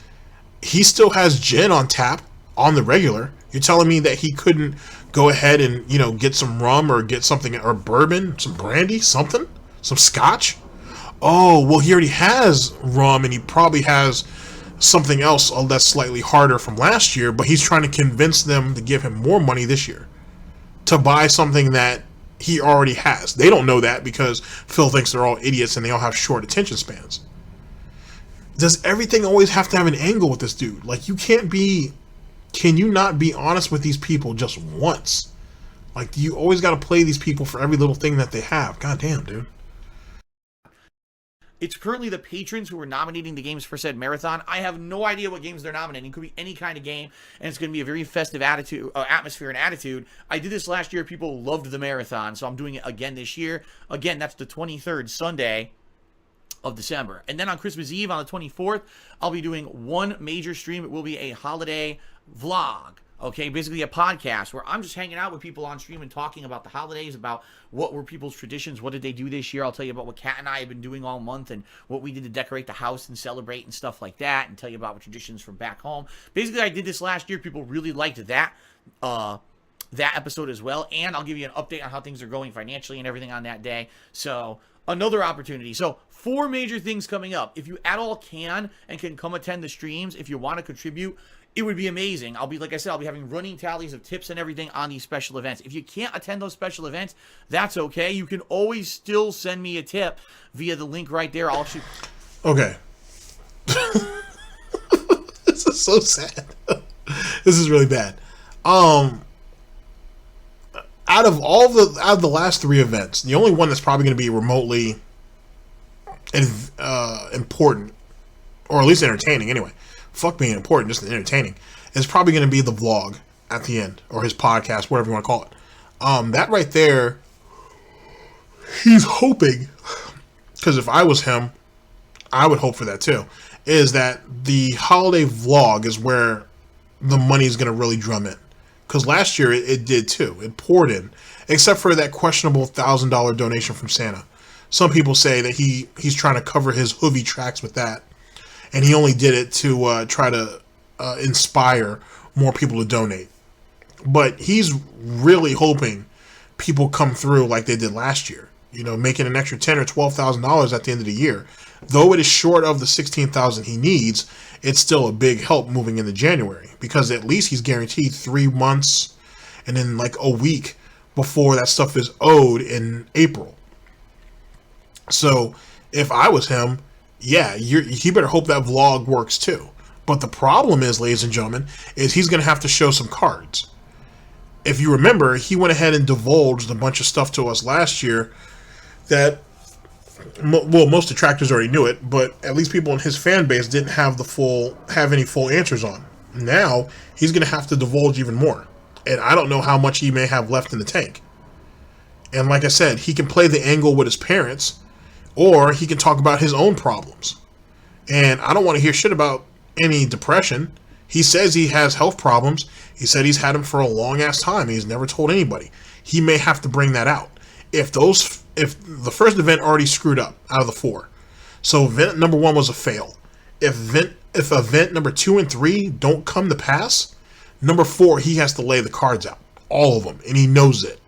he still has gin on tap on the regular. You're telling me that he couldn't go ahead and, get some rum or get something, or bourbon, some brandy, something? Some scotch? Oh, well, he already has rum, and he probably has something else that's slightly harder from last year, but he's trying to convince them to give him more money this year to buy something that he already has. They don't know that because Phil thinks they're all idiots and they all have short attention spans. Does everything always have to have an angle with this dude? Like, can you not be honest with these people just once? Like, do you always got to play these people for every little thing that they have? God damn, dude. It's currently the patrons who are nominating the games for said marathon. I have no idea what games they're nominating. It could be any kind of game, and it's going to be a very festive atmosphere and attitude. I did this last year. People loved the marathon, so I'm doing it again this year. Again, that's the 23rd Sunday of December. And then on Christmas Eve, on the 24th, I'll be doing one major stream. It will be a holiday vlog. Okay, basically a podcast where I'm just hanging out with people on stream and talking about the holidays, about what were people's traditions, what did they do this year. I'll tell you about what Kat and I have been doing all month and what we did to decorate the house and celebrate and stuff like that, and tell you about traditions from back home. Basically, I did this last year. People really liked that episode as well, and I'll give you an update on how things are going financially and everything on that day. So another opportunity. So 4 major things coming up. If you at all can and can come attend the streams, if you want to contribute, it would be amazing. I'll be, like I said, I'll be having running tallies of tips and everything on these special events. If you can't attend those special events, that's okay. You can always still send me a tip via the link right there. I'll shoot. Okay. This is so sad. This is really bad. Out of the last 3 events, the only one that's probably going to be remotely important, or at least entertaining anyway. Fuck being important, just entertaining. It's probably going to be the vlog at the end, or his podcast, whatever you want to call it. That right there, he's hoping, because if I was him, I would hope for that too, is that the holiday vlog is where the money's going to really drum in. Because last year it did too. It poured in, except for that questionable $1,000 donation from Santa. Some people say that he's trying to cover his hoovy tracks with that. And he only did it to try to inspire more people to donate. But he's really hoping people come through like they did last year. You know, making an extra $10,000 or $12,000 at the end of the year. Though it is short of the $16,000 he needs, it's still a big help moving into January. Because at least he's guaranteed 3 months and then like a week before that stuff is owed in April. So if I was him, yeah, he better hope that vlog works too. But the problem is, ladies and gentlemen, is he's going to have to show some cards. If you remember, he went ahead and divulged a bunch of stuff to us last year that, well, most detractors already knew it, but at least people in his fan base didn't have any full answers on. Now, he's going to have to divulge even more. And I don't know how much he may have left in the tank. And like I said, he can play the angle with his parents, or he can talk about his own problems. And I don't want to hear shit about any depression. He says he has health problems. He said he's had them for a long ass time. He's never told anybody. He may have to bring that out. If the first event already screwed up out of the 4. So event number 1 was a fail. If event number 2 and 3 don't come to pass, number 4, he has to lay the cards out. All of them. And he knows it.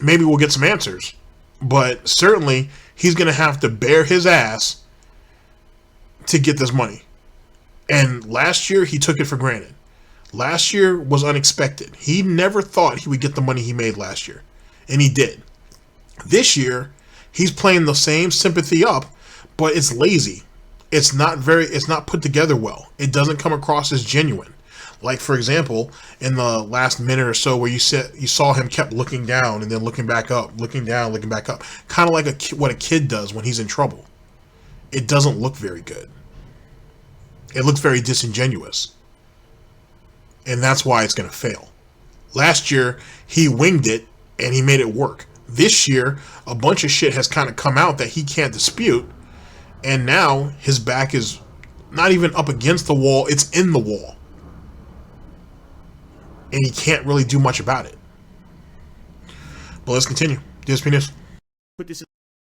Maybe we'll get some answers. But certainly, he's going to have to bear his ass to get this money. And last year, he took it for granted. Last year was unexpected. He never thought he would get the money he made last year. And he did. This year, he's playing the same sympathy up, but it's lazy. It's not put together well. It doesn't come across as genuine. Like, for example, in the last minute or so where you saw him kept looking down and then looking back up, looking down, looking back up. Kind of like what a kid does when he's in trouble. It doesn't look very good. It looks very disingenuous. And that's why it's going to fail. Last year, he winged it and he made it work. This year, a bunch of shit has kind of come out that he can't dispute. And now his back is not even up against the wall, it's in the wall. And he can't really do much about it. But let's continue. Dspnews. Put this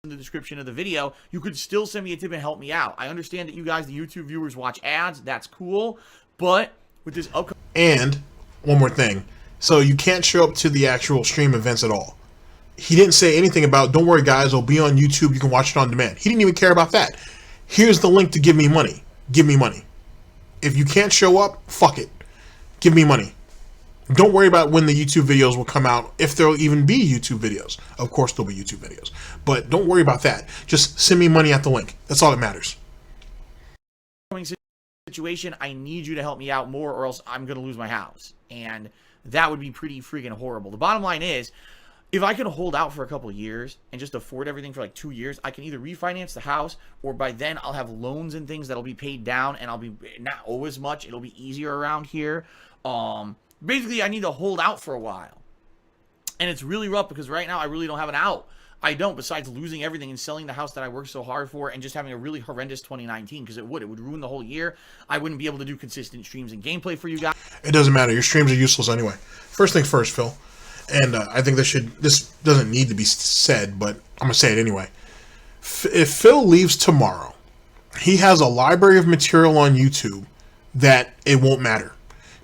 in the description of the video. You could still send me a tip and help me out. I understand that you guys, the YouTube viewers, watch ads. That's cool. But with this upcoming... And one more thing. So you can't show up to the actual stream events at all. He didn't say anything about, don't worry guys, it'll be on YouTube. You can watch it on demand. He didn't even care about that. Here's the link to give me money. Give me money. If you can't show up, fuck it. Give me money. Don't worry about when the YouTube videos will come out, if there'll even be YouTube videos. Of course there'll be YouTube videos. But don't worry about that. Just send me money at the link. That's all that matters. Situation, I need you to help me out more or else I'm going to lose my house. And that would be pretty freaking horrible. The bottom line is, if I can hold out for a couple of years and just afford everything for like 2 years, I can either refinance the house, or by then I'll have loans and things that'll be paid down, and I'll be not owe as much. It'll be easier around here. Basically, I need to hold out for a while. And it's really rough because right now I really don't have an out. I don't, besides losing everything and selling the house that I worked so hard for and just having a really horrendous 2019, because it would ruin the whole year. I wouldn't be able to do consistent streams and gameplay for you guys. It doesn't matter. Your streams are useless anyway. First things first, Phil. And I think this doesn't need to be said, but I'm going to say it anyway. If Phil leaves tomorrow, he has a library of material on YouTube that it won't matter.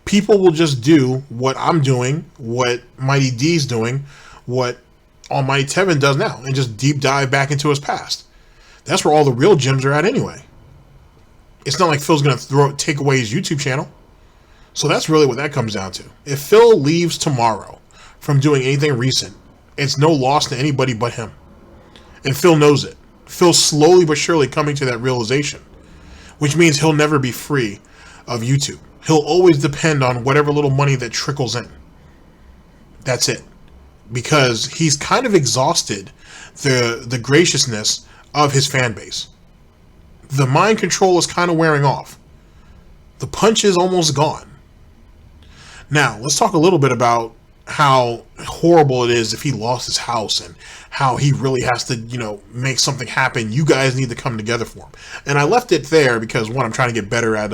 People will just do what I'm doing, what Mighty D's doing, what Almighty Tevin does now, and just deep dive back into his past. That's where all the real gems are at anyway. It's not like Phil's going to take away his YouTube channel. So that's really what that comes down to. If Phil leaves tomorrow from doing anything recent, it's no loss to anybody but him. And Phil knows it. Phil's slowly but surely coming to that realization, which means he'll never be free of YouTube. He'll always depend on whatever little money that trickles in. That's it. Because he's kind of exhausted the graciousness of his fan base. The mind control is kind of wearing off. The punch is almost gone. Now, let's talk a little bit about how horrible it is if he lost his house and how he really has to, make something happen. You guys need to come together for him. And I left it there because, one, I'm trying to get better at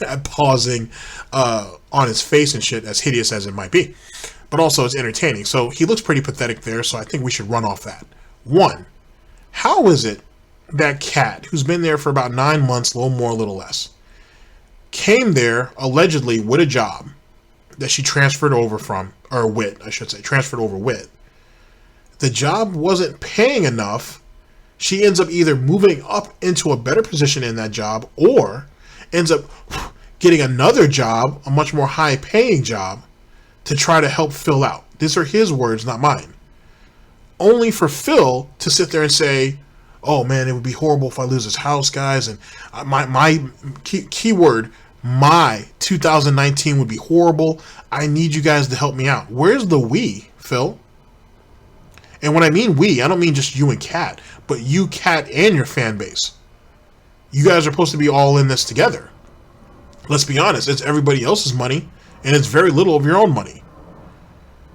at pausing on his face and shit, as hideous as it might be. But also it's entertaining. So he looks pretty pathetic there, so I think we should run off that. One, how is it that cat, who's been there for about 9 months, a little more, a little less, came there allegedly with a job that she transferred over from, or with, I should say, transferred over with. The job wasn't paying enough. She ends up either moving up into a better position in that job, or ends up getting another job, a much more high-paying job, to try to help Phil out. These are his words, not mine. Only for Phil to sit there and say, oh man, it would be horrible if I lose this house, guys, and my keyword, my 2019 would be horrible. I need you guys to help me out. Where's the we, Phil? And when I mean we, I don't mean just you and Kat, but you, Kat, and your fan base. You guys are supposed to be all in this together. Let's be honest, it's everybody else's money, and it's very little of your own money.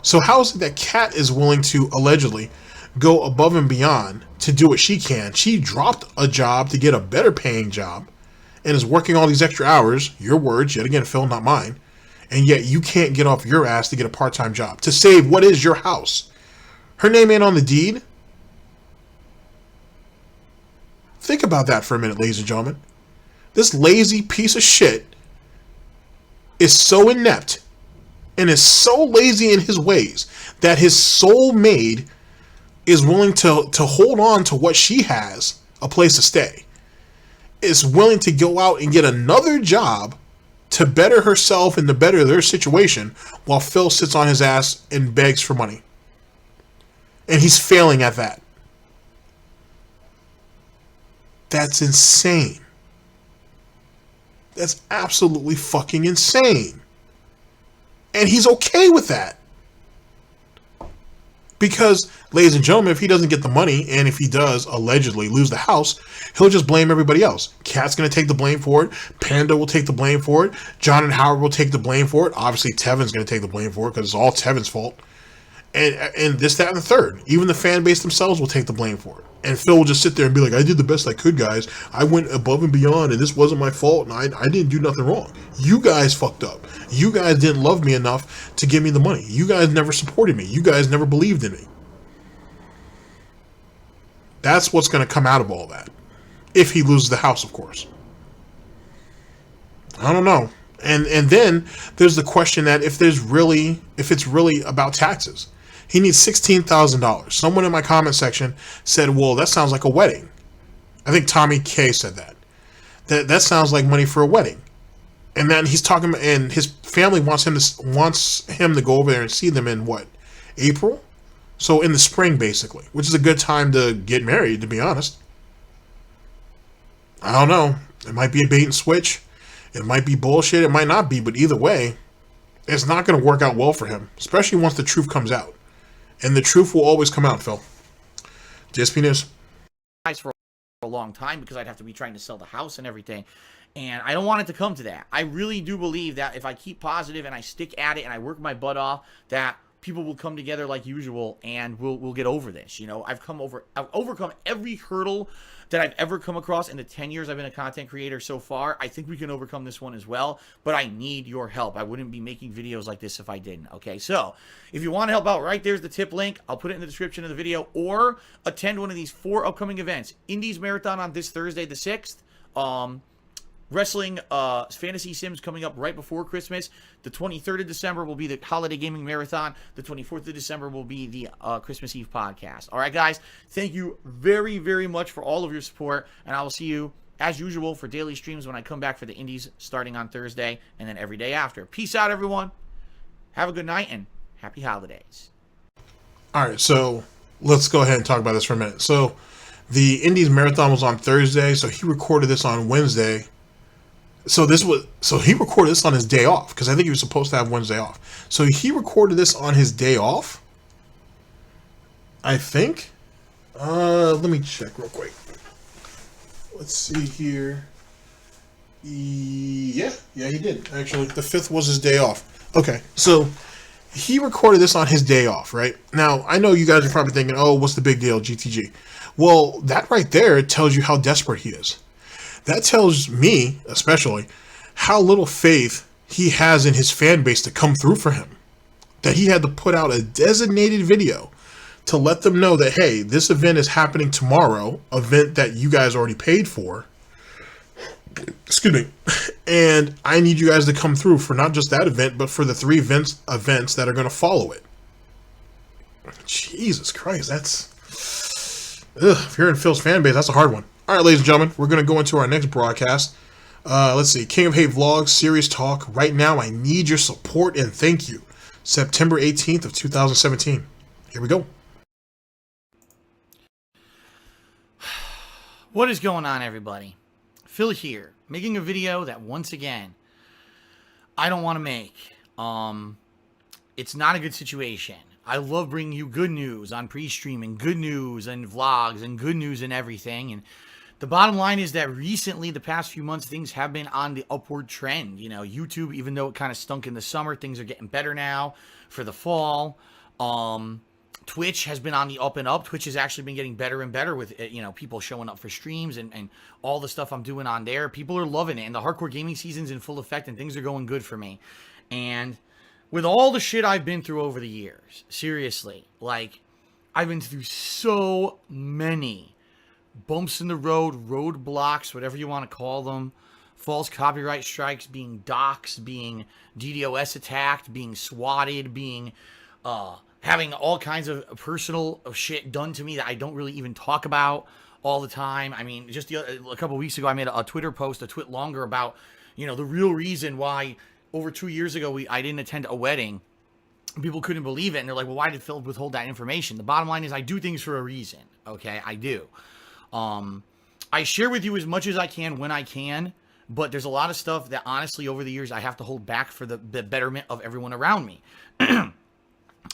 So how is it that Kat is willing to allegedly go above and beyond to do what she can? She dropped a job to get a better paying job and is working all these extra hours, your words, yet again, Phil, not mine, and yet you can't get off your ass to get a part-time job to save what is your house. Her name ain't on the deed. Think about that for a minute, ladies and gentlemen. This lazy piece of shit is so inept and is so lazy in his ways that his soul maid is willing to hold on to what she has, a place to stay, is willing to go out and get another job to better herself and to better their situation, while Phil sits on his ass and begs for money. And he's failing at that. That's insane. That's absolutely fucking insane. And he's okay with that. Because, ladies and gentlemen, if he doesn't get the money, and if he does allegedly lose the house, he'll just blame everybody else. Kat's going to take the blame for it. Panda will take the blame for it. John and Howard will take the blame for it. Obviously, Tevin's going to take the blame for it because it's all Tevin's fault. And this, that, and the third. Even the fan base themselves will take the blame for it. And Phil will just sit there and be like, I did the best I could, guys. I went above and beyond, and this wasn't my fault, and I didn't do nothing wrong. You guys fucked up. You guys didn't love me enough to give me the money. You guys never supported me. You guys never believed in me. That's what's going to come out of all that. If he loses the house, of course. I don't know. And then there's the question that if it's really about taxes. He needs $16,000. Someone in my comment section said, well, that sounds like a wedding. I think Tommy K said that. That sounds like money for a wedding. And then he's talking, and his family wants him to go over there and see them in what? April? So in the spring, basically, which is a good time to get married, to be honest. I don't know. It might be a bait and switch. It might be bullshit. It might not be. But either way, it's not going to work out well for him, especially once the truth comes out. And the truth will always come out, Phil. Dspnews. For a long time because I'd have to be trying to sell the house and everything. And I don't want it to come to that. I really do believe that if I keep positive and I stick at it and I work my butt off, that people will come together like usual and we'll get over this. You know, I've overcome every hurdle that I've ever come across in the 10 years I've been a content creator so far. I think we can overcome this one as well, but I need your help. I wouldn't be making videos like this if I didn't. Okay, so if you want to help out, right there's the tip link. I'll put it in the description of the video, or attend one of these 4 upcoming events. Indies Marathon on this Thursday the 6th. Wrestling Fantasy Sims coming up right before Christmas. The 23rd of December will be the Holiday Gaming Marathon. The 24th of December will be the Christmas Eve podcast. All right, guys. Thank you very, very much for all of your support. And I will see you, as usual, for daily streams when I come back for the Indies starting on Thursday and then every day after. Peace out, everyone. Have a good night and happy holidays. All right, so let's go ahead and talk about this for a minute. So the Indies Marathon was on Thursday, so he recorded this on Wednesday. So he recorded this on his day off, because I think he was supposed to have Wednesday off. So he recorded this on his day off, I think. Let me check real quick. Let's see here. Yeah, he did. Actually, the 5th was his day off. Okay, so he recorded this on his day off, right? Now, I know you guys are probably thinking, oh, what's the big deal, GTG? Well, that right there tells you how desperate he is. That tells me, especially, how little faith he has in his fan base to come through for him. That he had to put out a designated video to let them know that, hey, this event is happening tomorrow, event that you guys already paid for. Excuse me. And I need you guys to come through for not just that event, but for the 3 events that are going to follow it. Jesus Christ, that's... if you're in Phil's fan base, that's a hard one. All right, ladies and gentlemen, we're going to go into our next broadcast. Let's see, King of Hate Vlogs, Serious Talk. Right now, I need your support and thank you. September 18th of 2017. Here we go. What is going on, everybody? Phil here, making a video that, once again, I don't want to make. It's not a good situation. I love bringing you good news on pre-streaming, good news and vlogs, and good news and everything. And the bottom line is that recently, the past few months, things have been on the upward trend. You know, YouTube, even though it kind of stunk in the summer, things are getting better now for the fall. Twitch has been on the up and up. Twitch has actually been getting better and better with, you know, people showing up for streams and all the stuff I'm doing on there. People are loving it, and the hardcore gaming season's in full effect, and things are going good for me. And with all the shit I've been through over the years, seriously, like, I've been through so many bumps in the road, roadblocks, whatever you want to call them, false copyright strikes, being doxxed, being DDoS attacked, being swatted, being, having all kinds of personal shit done to me that I don't really even talk about all the time. I mean, just a couple weeks ago, I made a Twitter post, a twit longer, about, you know, the real reason why over 2 years ago I didn't attend a wedding. People couldn't believe it, and they're like, well, why did Phil withhold that information? The bottom line is I do things for a reason, okay? I do. I share with you as much as I can when I can, but there's a lot of stuff that, honestly, over the years, I have to hold back for the betterment of everyone around me.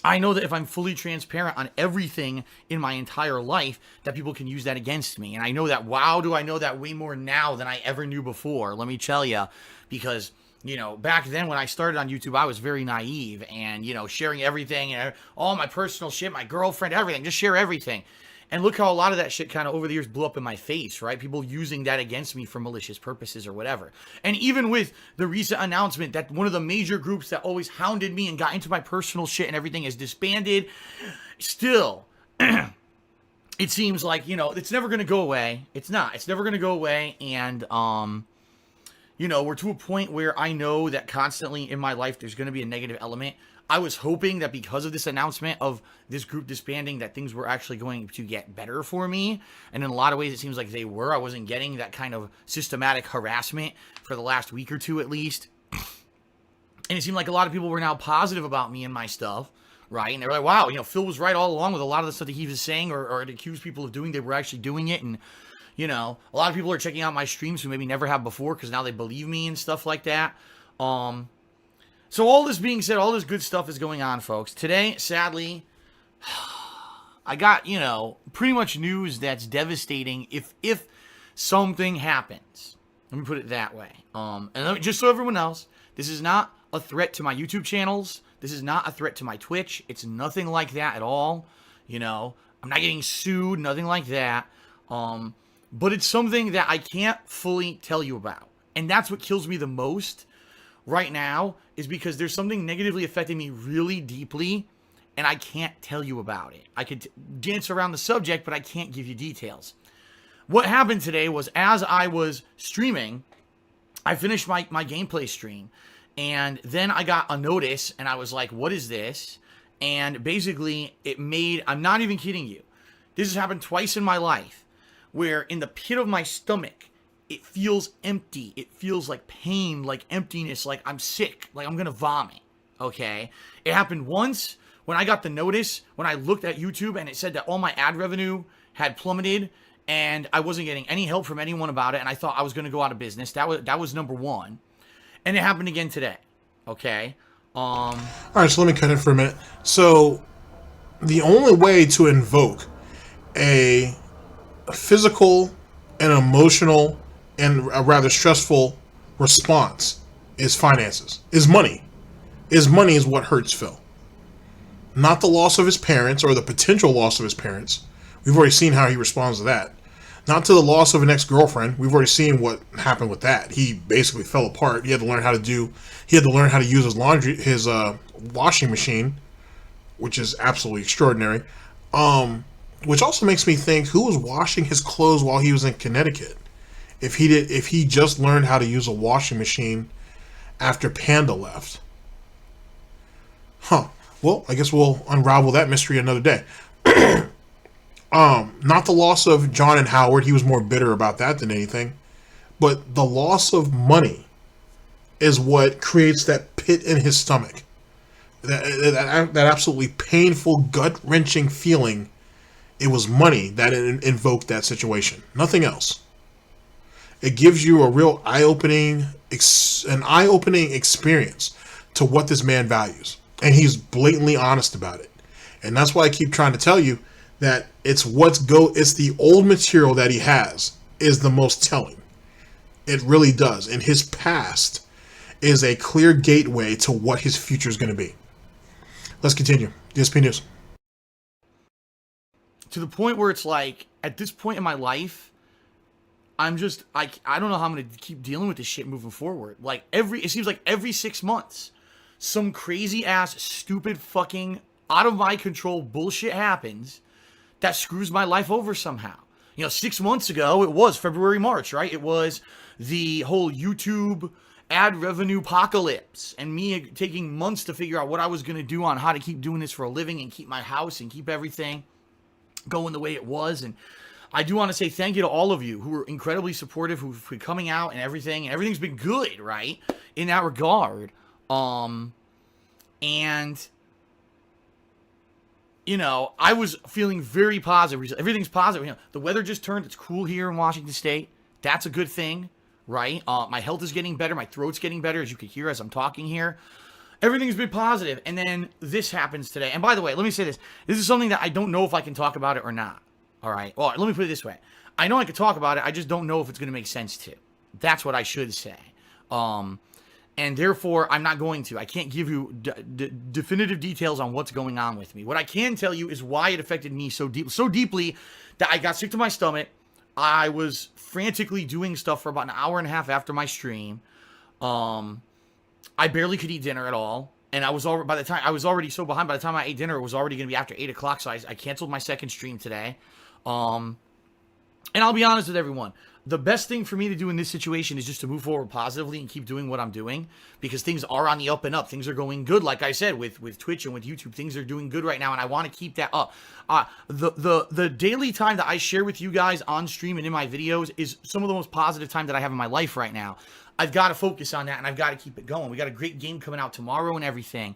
I know that if I'm fully transparent on everything in my entire life, that people can use that against me. And I know that, wow, do I know that way more now than I ever knew before. Let me tell you, because, you know, back then when I started on YouTube, I was very naive and, you know, sharing everything, and all my personal shit, my girlfriend, everything, just share everything. And look how a lot of that shit kind of over the years blew up in my face, right? People using that against me for malicious purposes or whatever. And even with the recent announcement that one of the major groups that always hounded me and got into my personal shit and everything is disbanded, still, it seems like, you know, it's never going to go away. It's not. It's never going to go away. And, you know, we're to a point where I know that constantly in my life there's going to be a negative element. I was hoping that because of this announcement of this group disbanding, that things were actually going to get better for me. And in a lot of ways, it seems like they were. I wasn't getting that kind of systematic harassment for the last week or two, at least. And it seemed like a lot of people were now positive about me and my stuff, right? And they were like, wow, you know, Phil was right all along with a lot of the stuff that he was saying or accused people of doing. They were actually doing it. And, you know, a lot of people are checking out my streams who maybe never have before because now they believe me and stuff like that. So all this being said, all this good stuff is going on, folks. Today, sadly, I got, you know, pretty much news that's devastating if something happens. Let me put it that way. And just so everyone else, this is not a threat to my YouTube channels. This is not a threat to my Twitch. It's nothing like that at all. You know, I'm not getting sued, nothing like that. But it's something that I can't fully tell you about. And that's what kills me the most right now, is because there's something negatively affecting me really deeply, and I can't tell you about it. I could dance around the subject, but I can't give you details. What happened today was, as I was streaming, I finished my gameplay stream, and then I got a notice, and I was like, what is this? And basically, it made, I'm not even kidding you, this has happened twice in my life, where in the pit of my stomach, it feels empty. It feels like pain, like emptiness, like I'm sick, like I'm gonna vomit, okay? It happened once when I got the notice, when I looked at YouTube and it said that all my ad revenue had plummeted and I wasn't getting any help from anyone about it, and I thought I was gonna go out of business. That was number one. And it happened again today, okay? All right, so let me cut in for a minute. So the only way to invoke a physical and emotional and a rather stressful response is finances, is money. Money is what hurts Phil. Not the loss of his parents or the potential loss of his parents. We've already seen how he responds to that. Not to the loss of an ex-girlfriend. We've already seen what happened with that. He basically fell apart. He had to learn how to use his washing machine, which is absolutely extraordinary. Which also makes me think, who was washing his clothes while he was in Connecticut? If he just learned how to use a washing machine after Panda left. Huh. Well, I guess we'll unravel that mystery another day. Not the loss of John and Howard. He was more bitter about that than anything. But the loss of money is what creates that pit in his stomach. That absolutely painful, gut-wrenching feeling. It was money that invoked that situation. Nothing else. It gives you a real eye-opening experience to what this man values. And he's blatantly honest about it. And that's why I keep trying to tell you that it's the old material that he has is the most telling. It really does. And his past is a clear gateway to what his future is going to be. Let's continue. Dspnews. To the point where it's like, at this point in my life, I'm just, I don't know how I'm going to keep dealing with this shit moving forward. Like, it seems like every 6 months, some crazy ass, stupid, fucking, out of my control bullshit happens that screws my life over somehow. You know, 6 months ago, it was February, March, right? It was the whole YouTube ad revenue apocalypse, and me taking months to figure out what I was going to do on how to keep doing this for a living and keep my house and keep everything going the way it was. And I do want to say thank you to all of you who were incredibly supportive, who've been coming out and everything, and everything's been good, right, in that regard. And you know, I was feeling very positive. Everything's positive. You know, the weather just turned. It's cool here in Washington State. That's a good thing, right? My health is getting better. My throat's getting better, as you can hear as I'm talking here. Everything's been positive. And then this happens today. And by the way, let me say this. This is something that I don't know if I can talk about it or not. All right? Well, let me put it this way. I know I can talk about it. I just don't know if it's going to make sense to. That's what I should say. And therefore, I'm not going to. I can't give you definitive details on what's going on with me. What I can tell you is why it affected me so deeply that I got sick to my stomach. I was frantically doing stuff for about an hour and a half after my stream. I barely could eat dinner at all. And I was already so behind. By the time I ate dinner, it was already going to be after 8 o'clock. So I canceled my second stream today. And I'll be honest with everyone. The best thing for me to do in this situation is just to move forward positively and keep doing what I'm doing, because things are on the up and up. Things are going good. Like I said, with Twitch and with YouTube, things are doing good right now, and I want to keep that up. The daily time that I share with you guys on stream and in my videos is some of the most positive time that I have in my life right now. I've got to focus on that, and I've got to keep it going. We got a great game coming out tomorrow and everything.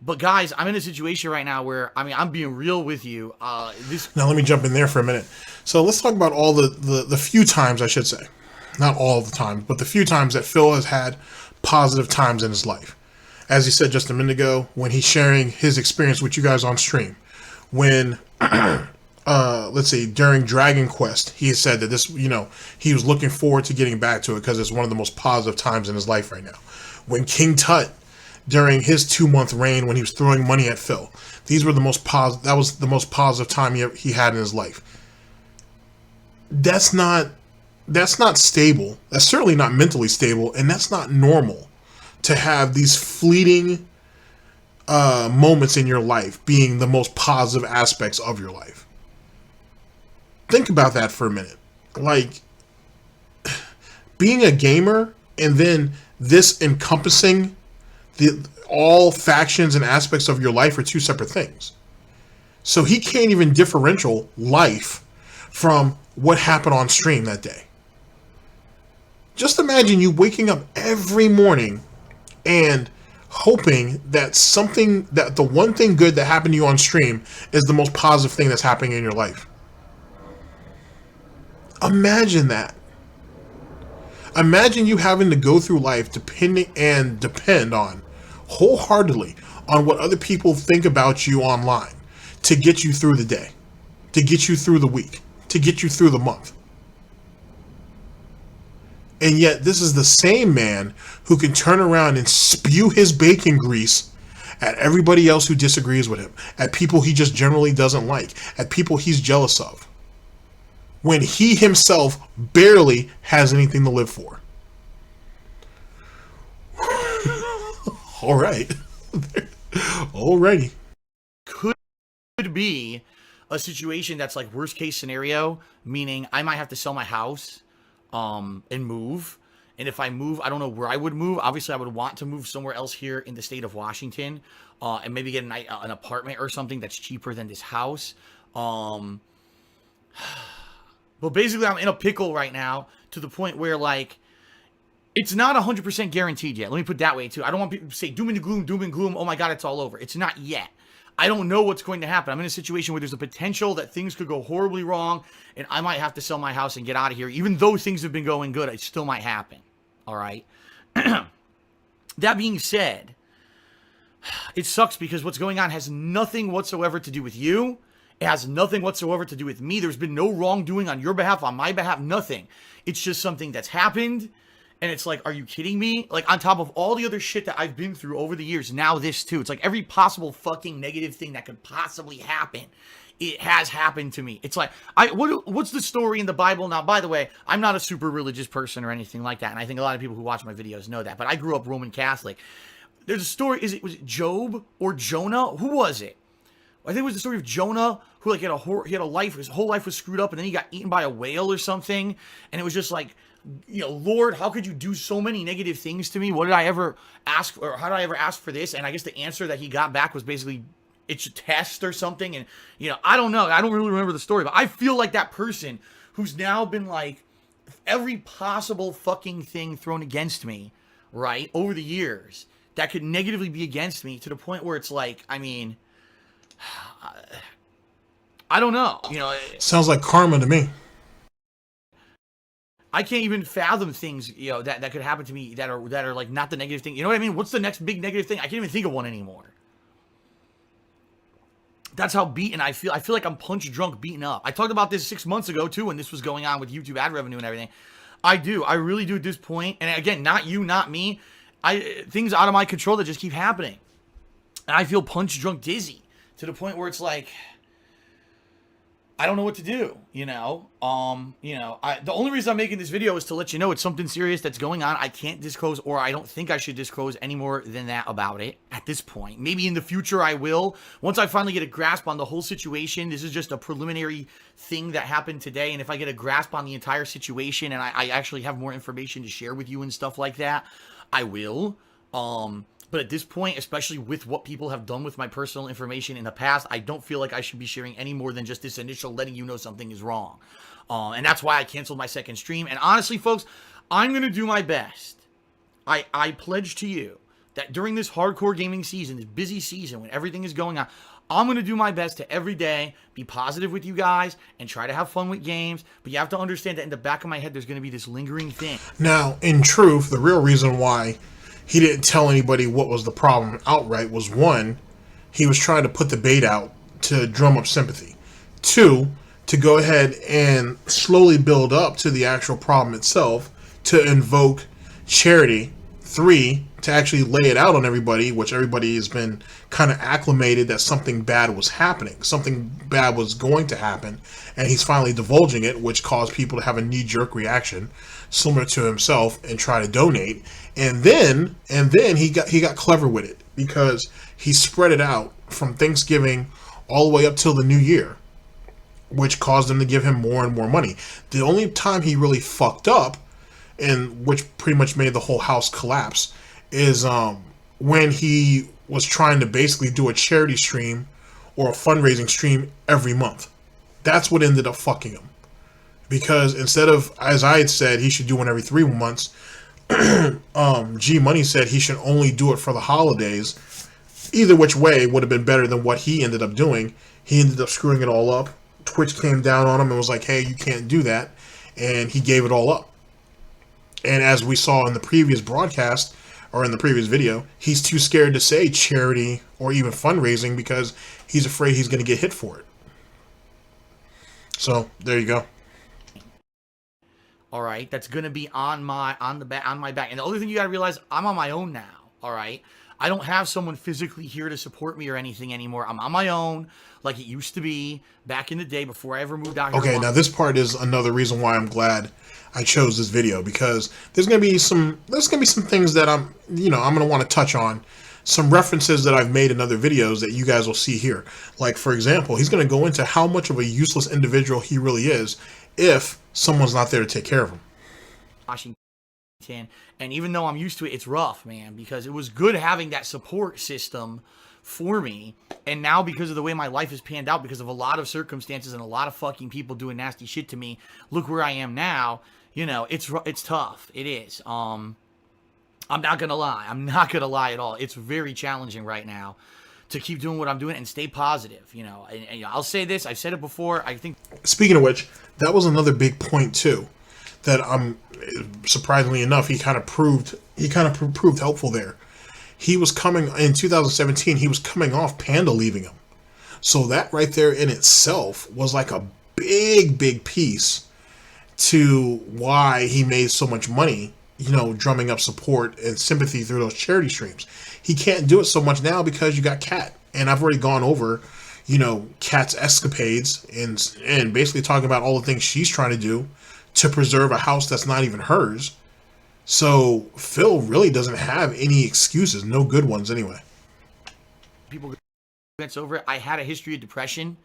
But guys, I'm in a situation right now where, I mean, I'm being real with you. Now let me jump in there for a minute. So let's talk about all the few times, I should say, not all the times, but the few times that Phil has had positive times in his life. as he said just a minute ago, when he's sharing his experience with you guys on stream, when let's see, during Dragon Quest, he said that this, he was looking forward to getting back to it because it's one of the most positive times in his life right now. When King Tut, during his 2-month reign, when he was throwing money at Phil, these were the most positive. That was the most positive time he had in his life. That's not stable. That's certainly not mentally stable, and that's not normal to have these fleeting moments in your life being the most positive aspects of your life. Think about that for a minute. Like, being a gamer and then this encompassing all factions and aspects of your life are two separate things. So he can't even differential life from what happened on stream that day. Just imagine you waking up every morning and hoping that the one thing good that happened to you on stream is the most positive thing that's happening in your life. Imagine that. Imagine you having to go through life depend on wholeheartedly on what other people think about you online to get you through the day, to get you through the week, to get you through the month. And yet this is the same man who can turn around and spew his bacon grease at everybody else who disagrees with him, at people he just generally doesn't like, at people he's jealous of, when he himself barely has anything to live for. All right. Alrighty. Could be a situation that's like worst case scenario, meaning I might have to sell my house and move. And if I move, I don't know where I would move. Obviously, I would want to move somewhere else here in the state of Washington and maybe get an apartment or something that's cheaper than this house. But basically, I'm in a pickle right now to the point where, like, it's not 100% guaranteed yet. Let me put it that way, too. I don't want people to say doom and gloom. Oh, my God, it's all over. It's not yet. I don't know what's going to happen. I'm in a situation where there's a potential that things could go horribly wrong, and I might have to sell my house and get out of here. Even though things have been going good, it still might happen. All right? That being said, it sucks because what's going on has nothing whatsoever to do with you. It has nothing whatsoever to do with me. There's been no wrongdoing on your behalf, on my behalf, nothing. It's just something that's happened. And it's like, are you kidding me? Like, on top of all the other shit that I've been through over the years, now this too. It's like every possible fucking negative thing that could possibly happen, it has happened to me. It's like, what's the story in the Bible? Now, by the way, I'm not a super religious person or anything like that. And I think a lot of people who watch my videos know that. But I grew up Roman Catholic. There's a story, was it Job or Jonah? Who was it? I think it was the story of Jonah, who like he had a life, his whole life was screwed up, and then he got eaten by a whale or something. And it was just like, Lord, how could you do so many negative things to me? What did I ever ask, or how did I ever ask for this? And I guess the answer that he got back was basically, it's a test or something. And, I don't know. I don't really remember the story, but I feel like that person who's now been like every possible fucking thing thrown against me, right, over the years that could negatively be against me to the point where it's like, I mean, I don't know. Sounds like karma to me. I can't even fathom things, that could happen to me that are like not the negative thing. You know what I mean? What's the next big negative thing? I can't even think of one anymore. That's how beaten I feel. I feel like I'm punch drunk, beaten up. I talked about this 6 months ago too, when this was going on with YouTube ad revenue and everything. I do. I really do at this point. And again, not you, not me. Things out of my control that just keep happening. And I feel punch drunk dizzy to the point where it's like, I don't know what to do, the only reason I'm making this video is to let you know it's something serious that's going on. I can't disclose, or I don't think I should disclose any more than that about it at this point. Maybe in the future I will. Once I finally get a grasp on the whole situation, this is just a preliminary thing that happened today. And if I get a grasp on the entire situation and I actually have more information to share with you and stuff like that, I will. But at this point, especially with what people have done with my personal information in the past, I don't feel like I should be sharing any more than just this initial letting you know something is wrong. And that's why I canceled my second stream. And honestly, folks, I'm going to do my best. I pledge to you that during this hardcore gaming season, this busy season, when everything is going on, I'm going to do my best to every day be positive with you guys and try to have fun with games. But you have to understand that in the back of my head, there's going to be this lingering thing. Now, in truth, the real reason why he didn't tell anybody what was the problem outright was, one, he was trying to put the bait out to drum up sympathy. Two, to go ahead and slowly build up to the actual problem itself, to invoke charity. Three, to actually lay it out on everybody, which everybody has been kind of acclimated that something bad was happening. Something bad was going to happen, and he's finally divulging it, which caused people to have a knee-jerk reaction, similar to himself, and try to donate. And then he got clever with it, because he spread it out from Thanksgiving all the way up till the new year, which caused them to give him more and more money. The only time he really fucked up, and which pretty much made the whole house collapse, is when he was trying to basically do a charity stream or a fundraising stream every month. That's what ended up fucking him. Because instead of, as I had said, he should do one every 3 months, G Money said he should only do it for the holidays. Either which way would have been better than what he ended up doing. He ended up screwing it all up. Twitch came down on him and was like, hey, you can't do that. And he gave it all up. And as we saw in the previous broadcast, or in the previous video, he's too scared to say charity or even fundraising because he's afraid he's going to get hit for it. So, there you go. All right, that's going to be on my back. And the other thing you got to realize, I'm on my own now, all right? I don't have someone physically here to support me or anything anymore. I'm on my own, like it used to be back in the day before I ever moved out here. Okay, now this part is another reason why I'm glad I chose this video, because there's gonna be some things that I'm gonna want to touch on, some references that I've made in other videos that you guys will see here. Like, for example, he's gonna go into how much of a useless individual he really is if someone's not there to take care of him. Washington. And even though I'm used to it, it's rough, man, because it was good having that support system for me. And now, because of the way my life has panned out, because of a lot of circumstances and a lot of fucking people doing nasty shit to me, look where I am now. You know, it's tough. It is. I'm not gonna lie. I'm not gonna lie at all. It's very challenging right now to keep doing what I'm doing and stay positive. You know, and I'll say this. I've said it before. I think. Speaking of which, that was another big point too, that surprisingly enough, he kind of proved helpful there. He was coming in 2017. He was coming off Panda leaving him, so that right there in itself was like a big piece to why he made so much money. You know, drumming up support and sympathy through those charity streams. He can't do it so much now because you got Kat, and I've already gone over, you know, Kat's escapades and basically talking about all the things she's trying to do to preserve a house that's not even hers. So Phil really doesn't have any excuses, no good ones anyway. People gets over it. I had a history of depression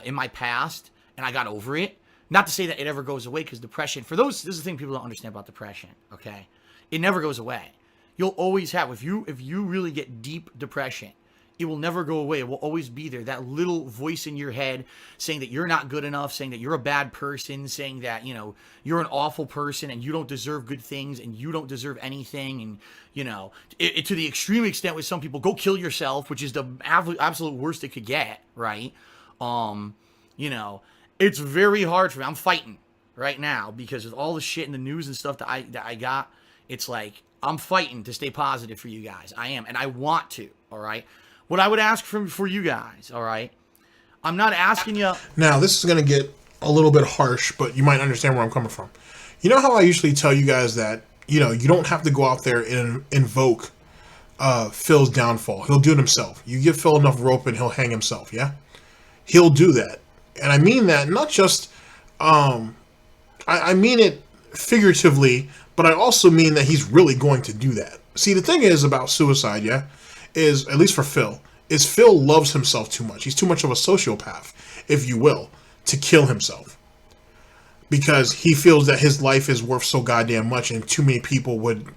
in my past, and I got over it. Not to say that it ever goes away, because depression, for those, this is the thing people don't understand about depression, okay? It never goes away. You'll always have, if you really get deep depression, it will never go away. It will always be there. That little voice in your head saying that you're not good enough, saying that you're a bad person, saying that, you know, you're an awful person and you don't deserve good things and you don't deserve anything. And, you know, to the extreme extent with some people, go kill yourself, which is the absolute worst it could get, right? You know, it's very hard for me. I'm fighting right now because with all the shit in the news and stuff that I got, it's like I'm fighting to stay positive for you guys. I am, and I want to, all right? What I would ask for you guys, all right? I'm not asking you... Now, this is going to get a little bit harsh, but you might understand where I'm coming from. You know how I usually tell you guys that, you know, you don't have to go out there and invoke Phil's downfall. He'll do it himself. You give Phil enough rope and he'll hang himself, yeah? He'll do that. And I mean that not just... I mean it figuratively, but I also mean that he's really going to do that. See, the thing is about suicide, yeah? Is, at least for Phil, is Phil loves himself too much. He's too much of a sociopath, if you will, to kill himself. Because he feels that his life is worth so goddamn much and too many people would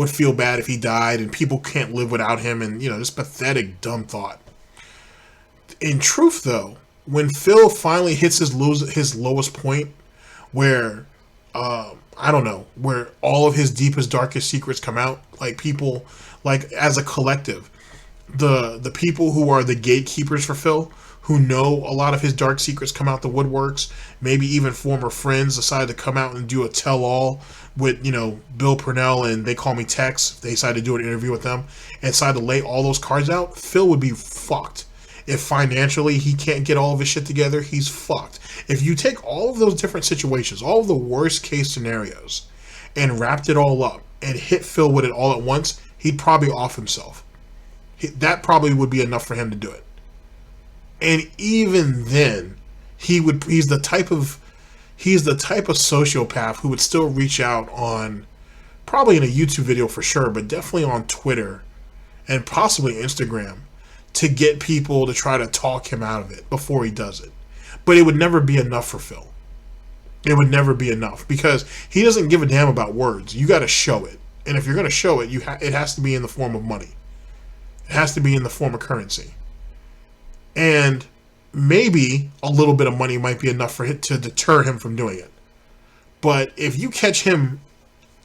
feel bad if he died and people can't live without him and, you know, this pathetic, dumb thought. In truth, though, when Phil finally hits his lowest point where, I don't know, where all of his deepest, darkest secrets come out, like people... Like, as a collective, the people who are the gatekeepers for Phil, who know a lot of his dark secrets come out the woodworks. Maybe even former friends decide to come out and do a tell-all with, you know, Bill Burnell and They Call Me Tex. They decide to do an interview with them and decide to lay all those cards out. Phil would be fucked. If financially he can't get all of his shit together, he's fucked. If you take all of those different situations, all of the worst case scenarios, and wrapped it all up and hit Phil with it all at once, he'd probably off himself. That probably would be enough for him to do it. And even then, he's the type of sociopath who would still reach out on, probably in a YouTube video for sure, but definitely on Twitter and possibly Instagram, to get people to try to talk him out of it before he does it. But it would never be enough for Phil. It would never be enough, because he doesn't give a damn about words. You got to show it. And if you're going to show it, it has to be in the form of money. It has to be in the form of currency. And maybe a little bit of money might be enough for it to deter him from doing it. But if you catch him,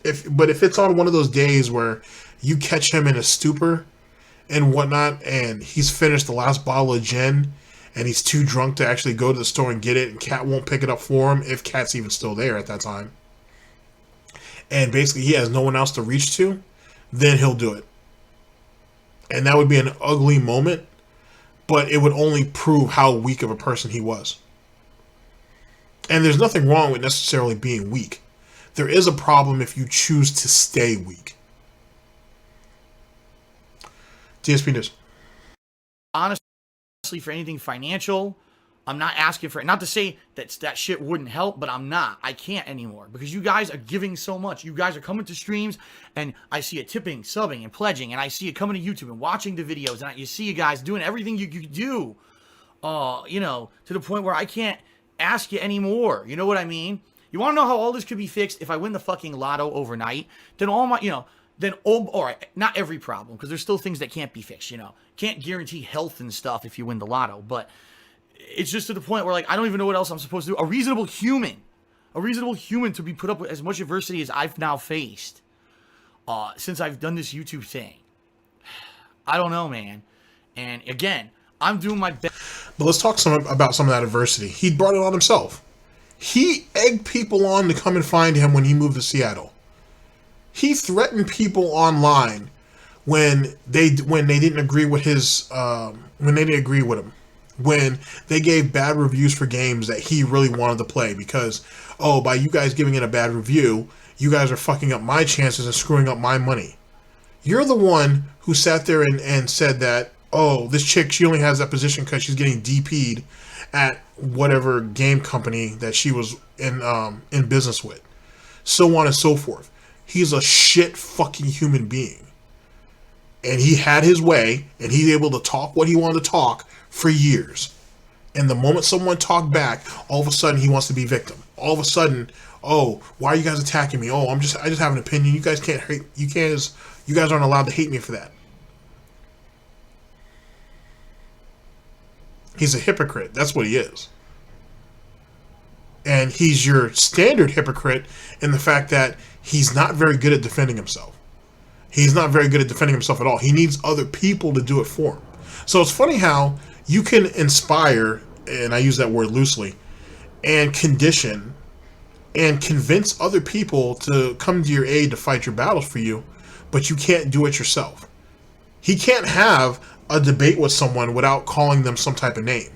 if it's on one of those days where you catch him in a stupor and whatnot, and he's finished the last bottle of gin, and he's too drunk to actually go to the store and get it, and Cat won't pick it up for him, if Cat's even still there at that time, and basically he has no one else to reach to, then he'll do it. And that would be an ugly moment, but it would only prove how weak of a person he was. And there's nothing wrong with necessarily being weak. There is a problem if you choose to stay weak. Dspnews. Honestly, for anything financial, I'm not asking for it. Not to say that shit wouldn't help, but I'm not. I can't anymore, because you guys are giving so much. You guys are coming to streams, and I see it tipping, subbing, and pledging, and I see it coming to YouTube and watching the videos, and you see you guys doing everything you do, you know, to the point where I can't ask you anymore. You know what I mean? You want to know how all this could be fixed? If I win the fucking lotto overnight, then all my, you know, then, all right, not every problem, because there's still things that can't be fixed, you know. Can't guarantee health and stuff if you win the lotto, but it's just to the point where, like, I don't even know what else I'm supposed to do. A reasonable human to be put up with as much adversity as I've now faced since I've done this YouTube thing. I don't know, man. And again, I'm doing my best. But let's talk about some of that adversity. He brought it on himself. He egged people on to come and find him when he moved to Seattle. He threatened people online when they didn't agree with his when they didn't agree with him, when they gave bad reviews for games that he really wanted to play, because, oh, by you guys giving it a bad review, you guys are fucking up my chances and screwing up my money. You're the one who sat there and said that, oh, this chick, she only has that position because she's getting DP'd at whatever game company that she was in business with, so on and so forth. He's a shit fucking human being. And he had his way, and he's able to talk what he wanted to talk for years. And the moment someone talked back, all of a sudden he wants to be victim. All of a sudden, oh, why are you guys attacking me? Oh, I just have an opinion. You guys can't hate. You guys aren't allowed to hate me for that. He's a hypocrite. That's what he is. And he's your standard hypocrite in the fact that he's not very good at defending himself. He's not very good at defending himself at all. He needs other people to do it for him. So it's funny how you can inspire, and I use that word loosely, and condition and convince other people to come to your aid to fight your battles for you, but you can't do it yourself. He can't have a debate with someone without calling them some type of name,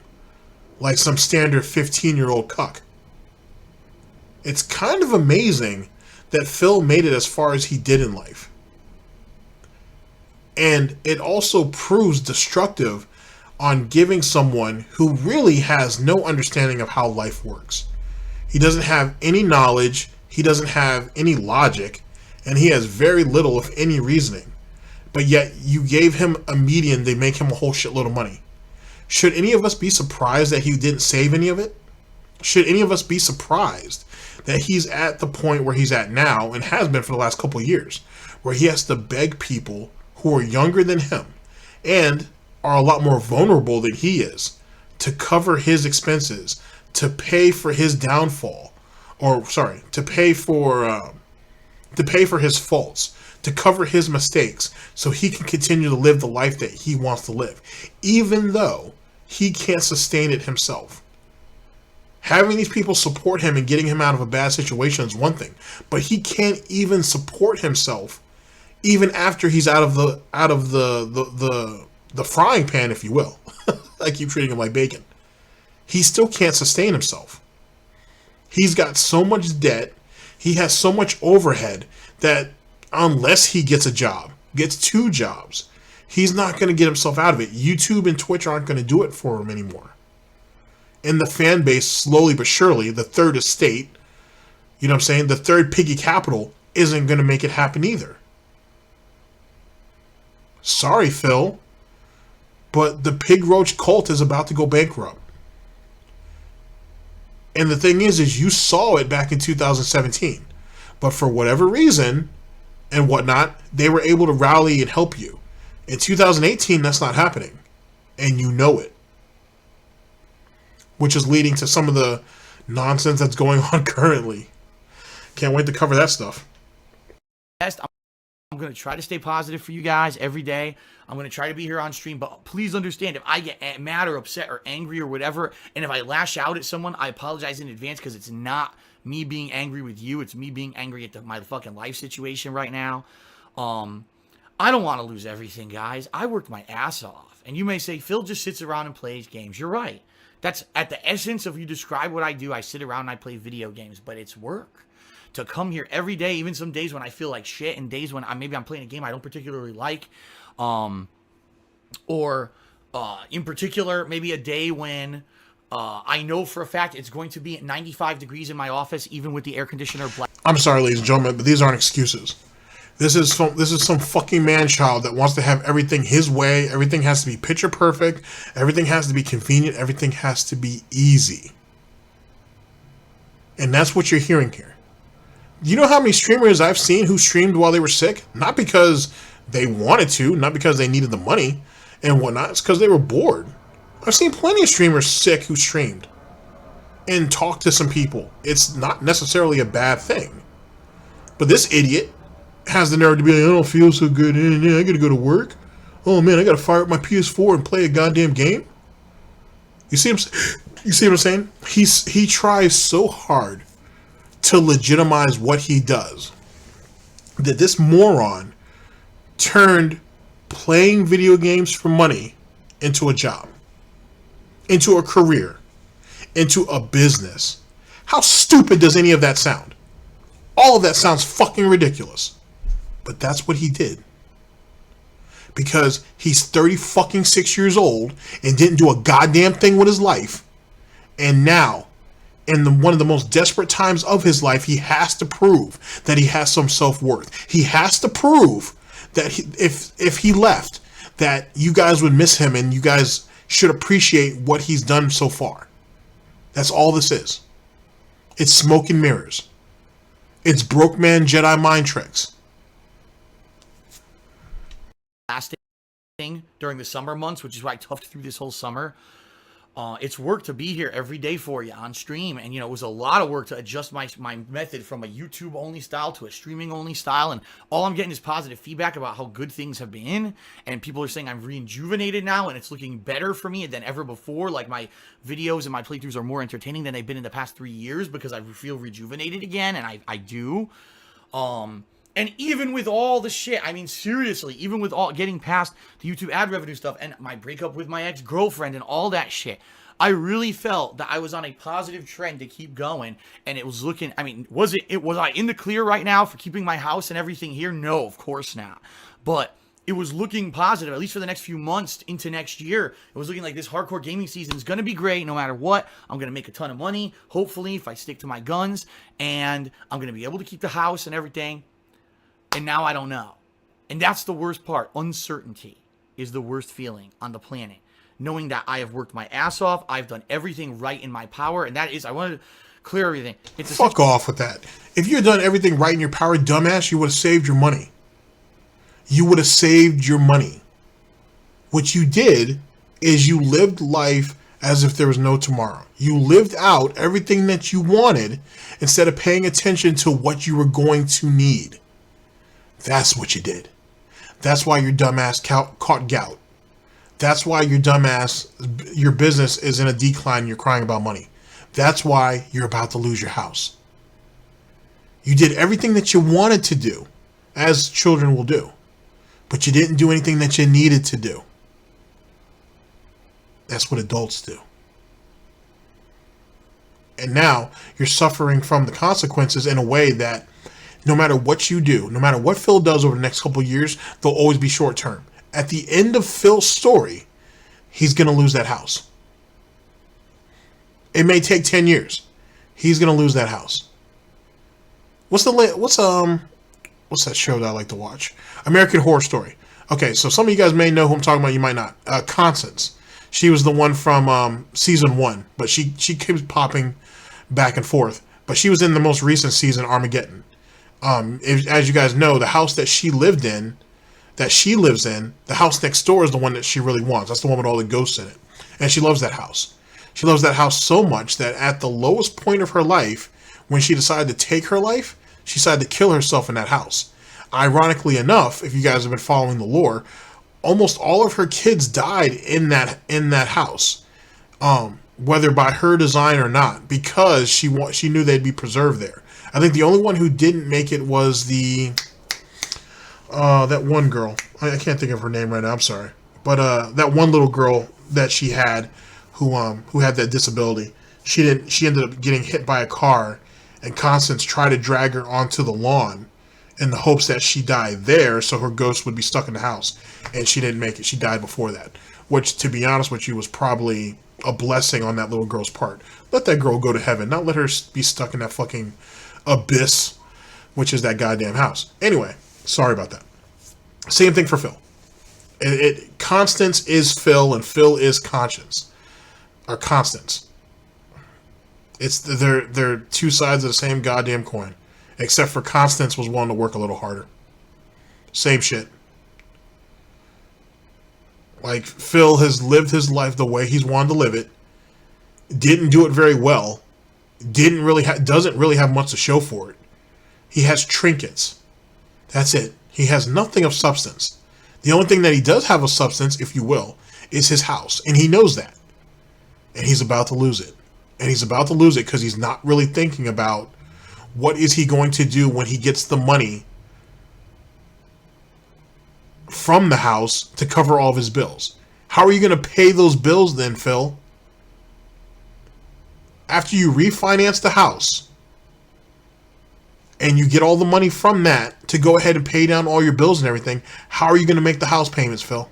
like some standard 15-year-old cuck. It's kind of amazing that Phil made it as far as he did in life. And it also proves destructive on giving someone who really has no understanding of how life works. He doesn't have any knowledge, he doesn't have any logic, and he has very little, if any, reasoning. But yet you gave him a median, they make him a whole shitload of money. Should any of us be surprised that he didn't save any of it? Should any of us be surprised that he's at the point where he's at now, and has been for the last couple of years, where he has to beg people who are younger than him and are a lot more vulnerable than he is to cover his expenses, to pay for his downfall, or sorry, to pay for his faults, to cover his mistakes, so he can continue to live the life that he wants to live, even though he can't sustain it himself. Having these people support him and getting him out of a bad situation is one thing, but he can't even support himself even after he's out of the frying pan, if you will. I keep treating him like bacon. He still can't sustain himself. He's got so much debt. He has so much overhead that unless he gets a job, gets 2 jobs, he's not going to get himself out of it. YouTube and Twitch aren't going to do it for him anymore. And the fan base, slowly but surely, the third estate, you know what I'm saying, the third piggy capital, isn't going to make it happen either. Sorry, Phil, but the Pig Roach cult is about to go bankrupt. And the thing is you saw it back in 2017. But for whatever reason and whatnot, they were able to rally and help you. In 2018, that's not happening. And you know it. Which is leading to some of the nonsense that's going on currently. Can't wait to cover that stuff. I'm going to try to stay positive for you guys every day. I'm going to try to be here on stream, but please understand, if I get mad or upset or angry or whatever, and if I lash out at someone, I apologize in advance, because it's not me being angry with you. It's me being angry at my fucking life situation right now. I don't want to lose everything, guys. I worked my ass off. And you may say, Phil just sits around and plays games. You're right. That's at the essence of, you describe what I do. I sit around and I play video games, but it's work. To come here every day, even some days when I feel like shit, and days when maybe I'm playing a game I don't particularly like, or in particular, maybe a day when I know for a fact it's going to be at 95 degrees in my office, even with the air conditioner black. I'm sorry, ladies and gentlemen, but these aren't excuses. This is some fucking man-child that wants to have everything his way. Everything has to be picture perfect. Everything has to be convenient. Everything has to be easy. And that's what you're hearing here. You know how many streamers I've seen who streamed while they were sick? Not because they wanted to, not because they needed the money and whatnot. It's because they were bored. I've seen plenty of streamers sick who streamed and talked to some people. It's not necessarily a bad thing. But this idiot has the nerve to be like, I don't feel so good. I gotta go to work. Oh man, I gotta fire up my PS4 and play a goddamn game. You see what I'm saying? He tries so hard to legitimize what he does that this moron turned playing video games for money into a job, into a career, into a business. How stupid does any of that sound? All of that sounds fucking ridiculous. But that's what he did. Because he's 36 years old and didn't do a goddamn thing with his life. And now, in one of the most desperate times of his life, he has to prove that he has some self-worth. He has to prove that if he left, that you guys would miss him and you guys should appreciate what he's done so far. That's all this is. It's smoke and mirrors. It's broke man Jedi mind tricks. Last thing during the summer months, which is why I toughed through this whole summer. It's work to be here every day for you on stream. And, you know, it was a lot of work to adjust my method from a YouTube-only style to a streaming-only style. And all I'm getting is positive feedback about how good things have been. And people are saying I'm rejuvenated now, and it's looking better for me than ever before. Like, my videos and my playthroughs are more entertaining than they've been in the past 3 years because I feel rejuvenated again, and I do. And even with all the shit, I mean, seriously, even with all getting past the YouTube ad revenue stuff and my breakup with my ex-girlfriend and all that shit, I really felt that I was on a positive trend to keep going. And it was looking, I mean, was I in the clear right now for keeping my house and everything here? No, of course not. But it was looking positive, at least for the next few months into next year. It was looking like this hardcore gaming season is going to be great no matter what. I'm going to make a ton of money, hopefully, if I stick to my guns. And I'm going to be able to keep the house and everything. And now I don't know. And that's the worst part. Uncertainty is the worst feeling on the planet. Knowing that I have worked my ass off. I've done everything right in my power. And that is, I wanted to clear everything. It's Fuck off with that. If you had done everything right in your power, dumbass, you would have saved your money. You would have saved your money. What you did is you lived life as if there was no tomorrow. You lived out everything that you wanted instead of paying attention to what you were going to need. That's what you did. That's why your dumbass caught gout. That's why your dumbass, your business is in a decline and you're crying about money. That's why you're about to lose your house. You did everything that you wanted to do, as children will do, but you didn't do anything that you needed to do. That's what adults do. And now you're suffering from the consequences in a way that no matter what you do, no matter what Phil does over the next couple of years, they'll always be short term. At the end of Phil's story, he's going to lose that house. It may take 10 years. He's going to lose that house. What's that show that I like to watch? American Horror Story. Okay, so some of you guys may know who I'm talking about, you might not. Constance. She was the one from season 1, but she keeps popping back and forth. But she was in the most recent season, Armageddon. As you guys know, the house that she lives in, the house next door is the one that she really wants. That's the one with all the ghosts in it. And she loves that house. She loves that house so much that at the lowest point of her life, when she decided to take her life, she decided to kill herself in that house. Ironically enough, if you guys have been following the lore, almost all of her kids died in that house, whether by her design or not, because she knew they'd be preserved there. I think the only one who didn't make it was that one girl. I can't think of her name right now. I'm sorry, but that one little girl that she had, who had that disability, she ended up getting hit by a car, and Constance tried to drag her onto the lawn in the hopes that she died there, so her ghost would be stuck in the house, and she didn't make it. She died before that, which, to be honest with you, was probably a blessing on that little girl's part. Let that girl go to heaven, not let her be stuck in that fucking abyss, which is that goddamn house. Anyway, sorry about that. Same thing for Phil. Constance is Phil, and Phil is Conscience, or Constance. They're two sides of the same goddamn coin, except for Constance was willing to work a little harder. Same shit. Like, Phil has lived his life the way he's wanted to live it. Didn't do it very well. Doesn't really have much to show for it. He has trinkets. That's it. He has nothing of substance. The only thing that he does have of substance, if you will, is his house. And he knows that. And he's about to lose it. And he's about to lose it because he's not really thinking about what is he going to do when he gets the money from the house to cover all of his bills. How are you going to pay those bills then, Phil? After you refinance the house and you get all the money from that to go ahead and pay down all your bills and everything, how are you going to make the house payments, Phil?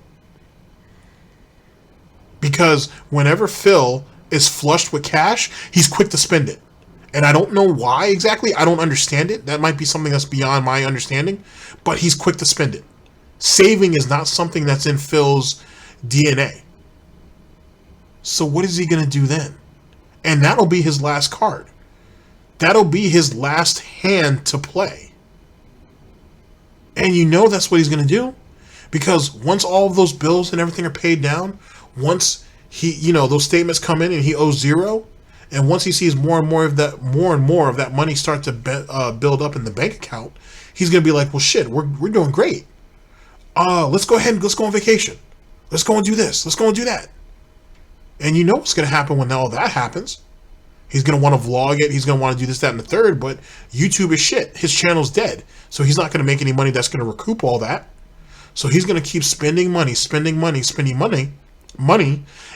Because whenever Phil is flushed with cash, he's quick to spend it. And I don't know why exactly. I don't understand it. That might be something that's beyond my understanding. But he's quick to spend it. Saving is not something that's in Phil's DNA. So what is he going to do then? And that'll be his last card. That'll be his last hand to play. And you know that's what he's going to do. Because once all of those bills and everything are paid down, once those statements come in and he owes zero, and once he sees more and more of that money start to build up in the bank account, he's going to be like, well, shit, we're doing great. Let's go on vacation. Let's go and do this. Let's go and do that. And you know what's going to happen when all that happens. He's going to want to vlog it. He's going to want to do this, that, and the third, but YouTube is shit. His channel's dead. So he's not going to make any money that's going to recoup all that. So he's going to keep spending money,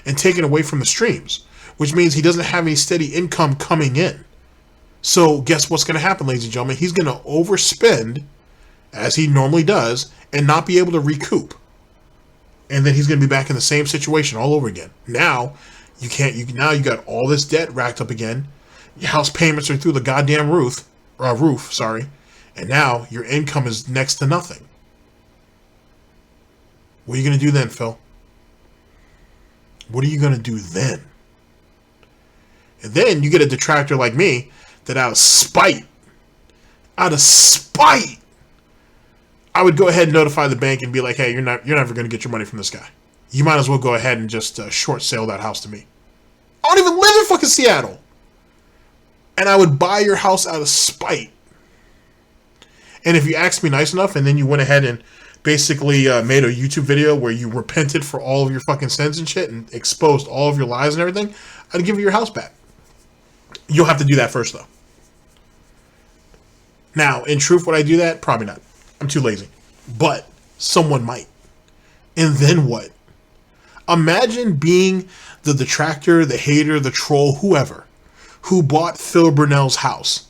and taking away from the streams, which means he doesn't have any steady income coming in. So guess what's going to happen, ladies and gentlemen? He's going to overspend, as he normally does, and not be able to recoup. And then he's going to be back in the same situation all over again. Now, now you got all this debt racked up again. Your house payments are through the goddamn roof, and now your income is next to nothing. What are you going to do then, Phil? What are you going to do then? And then you get a detractor like me that out of spite, I would go ahead and notify the bank and be like, hey, you're never going to get your money from this guy. You might as well go ahead and just short sale that house to me. I don't even live in fucking Seattle. And I would buy your house out of spite. And if you asked me nice enough and then you went ahead and basically made a YouTube video where you repented for all of your fucking sins and shit and exposed all of your lies and everything, I'd give you your house back. You'll have to do that first, though. Now, in truth, would I do that? Probably not. I'm too lazy. But someone might. And then what? Imagine being the detractor, the hater, the troll, whoever, who bought Phil Burnell's house,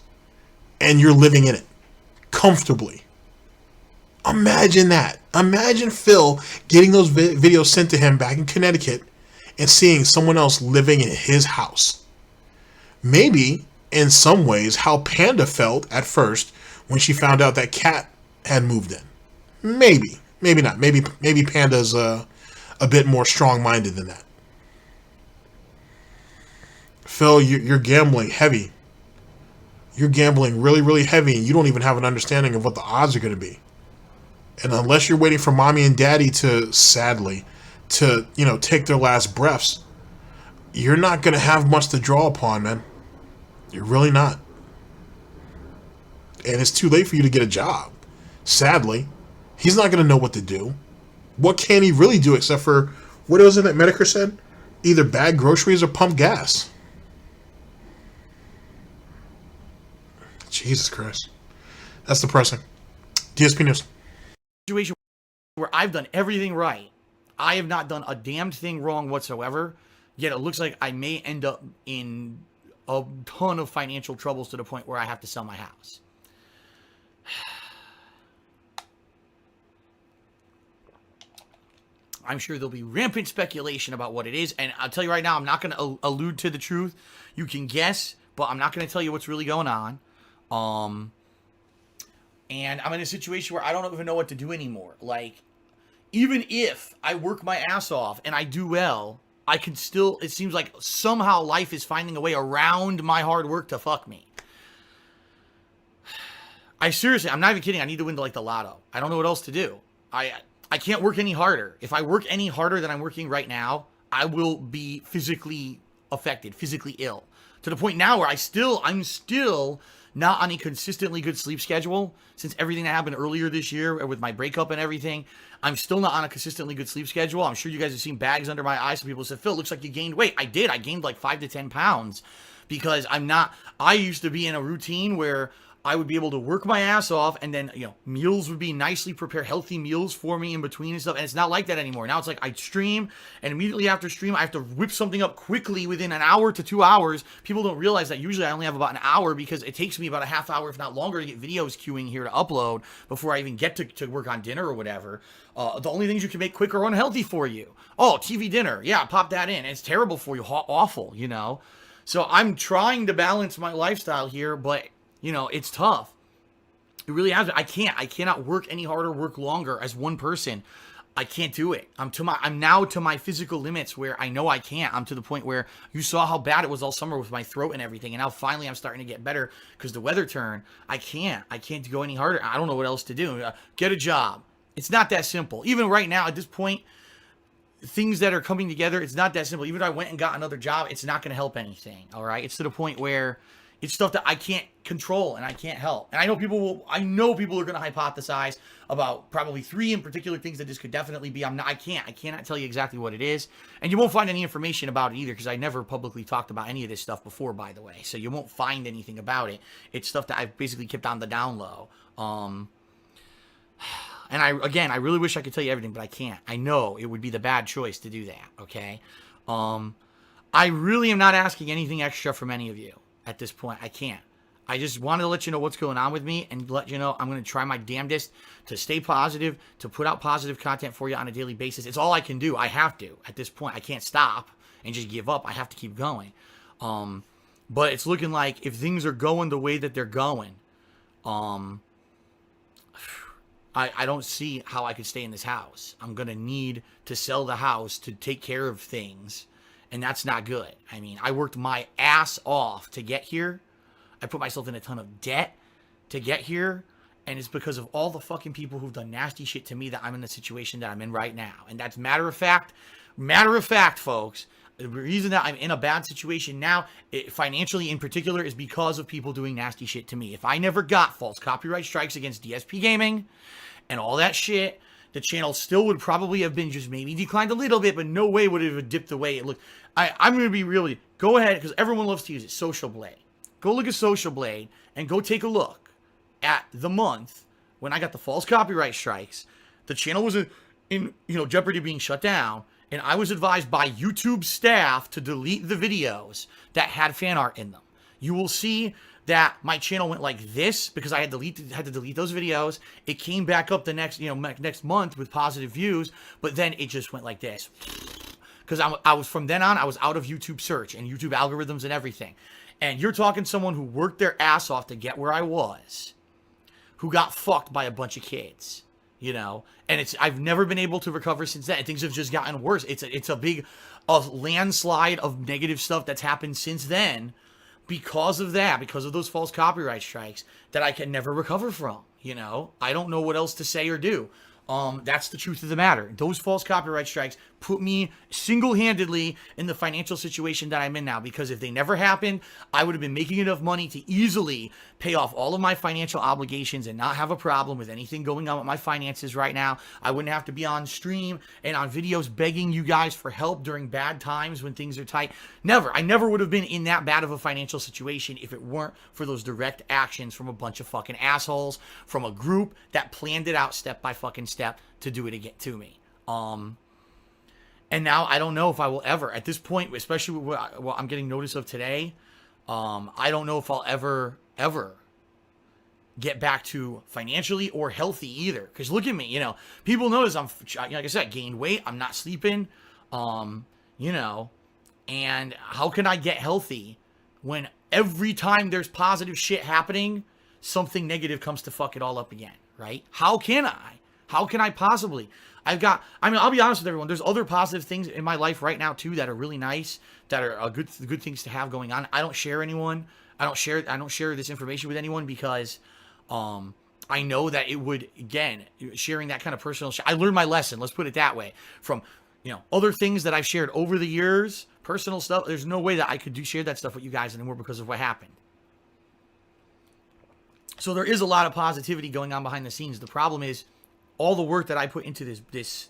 and you're living in it comfortably. Imagine that. Imagine Phil getting those videos sent to him back in Connecticut and seeing someone else living in his house. Maybe, in some ways, how Panda felt at first when she found out that Cat had moved in. Maybe. Maybe not. Maybe Panda's a bit more strong-minded than that. Phil, you're gambling heavy. You're gambling really, really heavy, and you don't even have an understanding of what the odds are going to be. And unless you're waiting for mommy and daddy to, sadly, to, take their last breaths, you're not going to have much to draw upon, man. You're really not. And it's too late for you to get a job. Sadly, he's not going to know what to do. What can he really do except for, what was it that Medicare said? Either bag groceries or pump gas. Jesus Christ. That's depressing. Dspnews. Situation where I've done everything right. I have not done a damned thing wrong whatsoever. Yet it looks like I may end up in a ton of financial troubles to the point where I have to sell my house. I'm sure there'll be rampant speculation about what it is. And I'll tell you right now, I'm not going to allude to the truth. You can guess, but I'm not going to tell you what's really going on. And I'm in a situation where I don't even know what to do anymore. Like, even if I work my ass off and I do well, I can still, it seems like somehow life is finding a way around my hard work to fuck me. I seriously, I'm not even kidding. I need to win like the lotto. I don't know what else to do. I can't work any harder. If I work any harder than I'm working right now, I will be physically affected, physically ill. To the point now where I'm still not on a consistently good sleep schedule since everything that happened earlier this year with my breakup and everything. I'm still not on a consistently good sleep schedule. I'm sure you guys have seen bags under my eyes. Some people said, Phil, looks like you gained weight. I did. I gained like 5 to 10 pounds because I used to be in a routine where I would be able to work my ass off and then, meals would be nicely prepared, healthy meals for me in between and stuff. And it's not like that anymore. Now it's like I stream and immediately after stream, I have to whip something up quickly within an hour to 2 hours. People don't realize that usually I only have about an hour because it takes me about a half hour, if not longer, to get videos queuing here to upload before I even get to work on dinner or whatever. The only things you can make quick are unhealthy for you. Oh, TV dinner. Yeah, pop that in. It's terrible for you. Awful, So I'm trying to balance my lifestyle here, but it's tough. It really has. I cannot work any harder, work longer as one person. I can't do it. I'm now to my physical limits where I know I can't. I'm to the point where you saw how bad it was all summer with my throat and everything. And now finally I'm starting to get better because the weather turned. I can't go any harder. I don't know what else to do. Get a job. It's not that simple. Even right now at this point, things that are coming together, it's not that simple. Even if I went and got another job, it's not going to help anything. All right. It's to the point where it's stuff that I can't control and I can't help. And I know people are going to hypothesize about probably 3 in particular things that this could definitely be. I cannot tell you exactly what it is. And you won't find any information about it either because I never publicly talked about any of this stuff before, by the way. So you won't find anything about it. It's stuff that I've basically kept on the down low. And I really wish I could tell you everything, but I can't. I know it would be the bad choice to do that, okay? I really am not asking anything extra from any of you. At this point, I can't. I just wanted to let you know what's going on with me and let you know I'm going to try my damnedest to stay positive, to put out positive content for you on a daily basis. It's all I can do. I have to. At this point, I can't stop and just give up. I have to keep going. But it's looking like if things are going the way that they're going, I don't see how I could stay in this house. I'm going to need to sell the house to take care of things. And that's not good. I mean, I worked my ass off to get here. I put myself in a ton of debt to get here. And it's because of all the fucking people who've done nasty shit to me that I'm in the situation that I'm in right now. And that's matter of fact, folks. The reason that I'm in a bad situation now, financially in particular, is because of people doing nasty shit to me. If I never got false copyright strikes against Dspgaming and all that shit, the channel still would probably have been just maybe declined a little bit, but no way would it have dipped the way it looked. I'm going to be really, go ahead, because everyone loves to use it, Social Blade. Go look at Social Blade and go take a look at the month when I got the false copyright strikes. The channel was in jeopardy of being shut down, and I was advised by YouTube staff to delete the videos that had fan art in them. You will see that my channel went like this because I had to delete those videos. It came back up the next month with positive views, but then it just went like this. Because I was from then on, I was out of YouTube search and YouTube algorithms and everything. And you're talking someone who worked their ass off to get where I was, who got fucked by a bunch of kids, and I've never been able to recover since then. Things have just gotten worse. It's a big landslide of negative stuff that's happened since then because of that, because of those false copyright strikes that I can never recover from. I don't know what else to say or do. That's the truth of the matter. Those false copyright strikes put me single-handedly in the financial situation that I'm in now, because if they never happened, I would have been making enough money to easily pay off all of my financial obligations and not have a problem with anything going on with my finances right now. I wouldn't have to be on stream and on videos begging you guys for help during bad times when things are tight. Never. I never would have been in that bad of a financial situation if it weren't for those direct actions from a bunch of fucking assholes, from a group that planned it out step by fucking step to do it again to me. And now I don't know if I will ever, at this point, especially what I'm getting notice of today, I don't know if I'll ever get back to financially or healthy either. Because look at me, people notice I'm, like I said, gained weight. I'm not sleeping, and how can I get healthy when every time there's positive shit happening, something negative comes to fuck it all up again, right? How can I? How can I possibly? I'll be honest with everyone. There's other positive things in my life right now too that are really nice, that are good things to have going on. I don't share this information with anyone because I know that it would, again, sharing that kind of personal I learned my lesson, let's put it that way, from other things that I've shared over the years, personal stuff. There's no way that I could share that stuff with you guys anymore because of what happened. So there is a lot of positivity going on behind the scenes. The problem is all the work that I put into this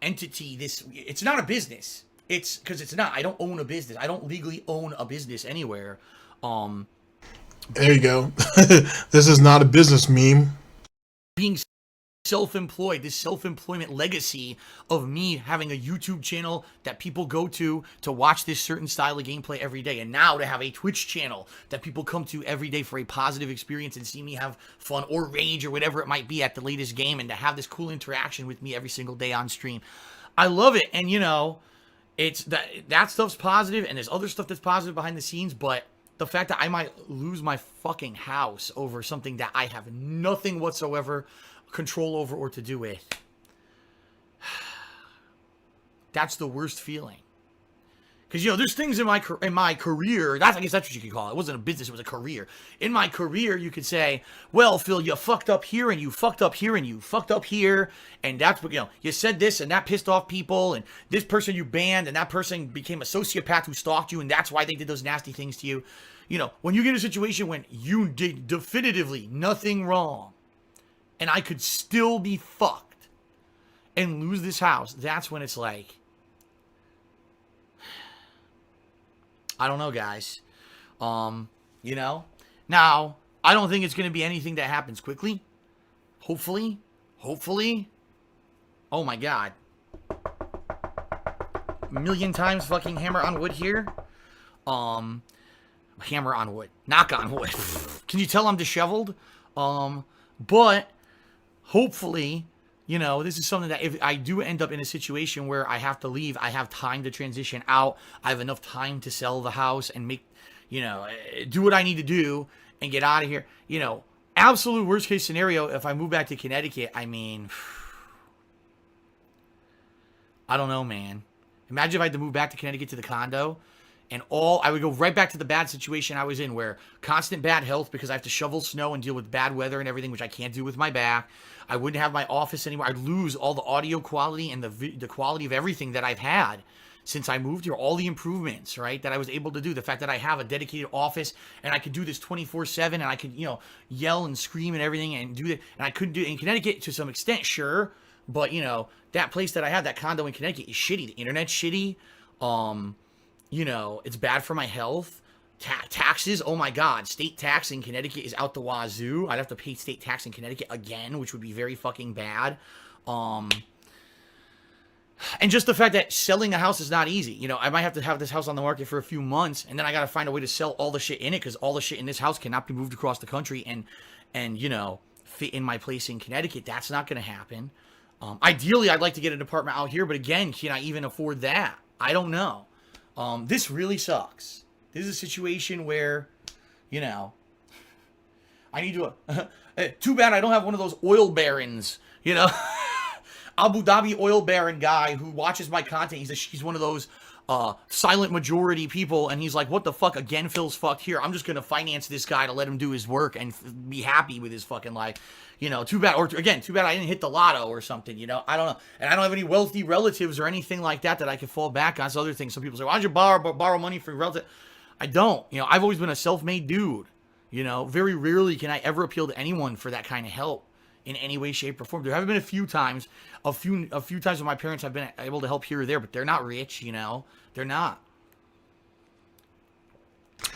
entity, it's not a business. It's because it's not. I don't own a business. I don't legally own a business anywhere. There you go. This is not a business meme. Being self-employed, this self-employment legacy of me having a YouTube channel that people go to watch this certain style of gameplay every day, and now to have a Twitch channel that people come to every day for a positive experience and see me have fun or rage or whatever it might be at the latest game, and to have this cool interaction with me every single day on stream. I love it. And it's that stuff's positive, and there's other stuff that's positive behind the scenes, but the fact that I might lose my fucking house over something that I have nothing whatsoever control over or to do with, that's the worst feeling. Because there's things in my career, I guess that's what you could call it. It wasn't a business, it was a career. In my career, you could say, well, Phil, you fucked up here, and you fucked up here, and you fucked up here, and that's what, you said this, and that pissed off people, and this person you banned, and that person became a sociopath who stalked you, and that's why they did those nasty things to you. When you get in a situation when you did definitively nothing wrong, and I could still be fucked and lose this house, that's when it's like, I don't know, guys. Now, I don't think it's going to be anything that happens quickly. Hopefully. Oh my God. A million times fucking hammer on wood here. Hammer on wood. Knock on wood. Can you tell I'm disheveled? But hopefully, this is something that if I do end up in a situation where I have to leave, I have time to transition out. I have enough time to sell the house and make, do what I need to do and get out of here. Absolute worst case scenario, if I move back to Connecticut, I don't know, man. Imagine if I had to move back to Connecticut to the condo. And I would go right back to the bad situation I was in, where constant bad health because I have to shovel snow and deal with bad weather and everything, which I can't do with my back. I wouldn't have my office anymore. I'd lose all the audio quality and the quality of everything that I've had since I moved here, all the improvements, right, that I was able to do, the fact that I have a dedicated office and I could do this 24/7 and I could, you know, yell and scream and everything and do that. And I couldn't do it in Connecticut to some extent, sure. But, you know, that place that I have, that condo in Connecticut is shitty. The internet's shitty. You know, it's bad for my health. Taxes, oh my God. State tax in Connecticut is out the wazoo. I'd have to pay state tax in Connecticut again, which would be very fucking bad. And just the fact that selling a house is not easy. You know, I might have to have this house on the market for a few months, and then I got to find a way to sell all the shit in it, because all the shit in this house cannot be moved across the country and you know, fit in my place in Connecticut. That's not going to happen. Ideally, I'd like to get an apartment out here, but again, can I even afford that? I don't know. This really sucks. This is a situation where, you know, I need to... too bad I don't have one of those oil barons, you know? Abu Dhabi oil baron guy who watches my content. He's one of those silent majority people, and he's like, what the fuck, again, Phil's fucked here. I'm just going to finance this guy to let him do his work and be happy with his fucking life. You know, too bad, or again, too bad I didn't hit the lotto or something, you know? I don't know. And I don't have any wealthy relatives or anything like that I could fall back on. So other things. Some people say, why'd you borrow money from your relative? I don't. You know, I've always been a self-made dude. You know, very rarely can I ever appeal to anyone for that kind of help in any way, shape, or form. There have been a few times when my parents have been able to help here or there, but they're not rich, you know? They're not.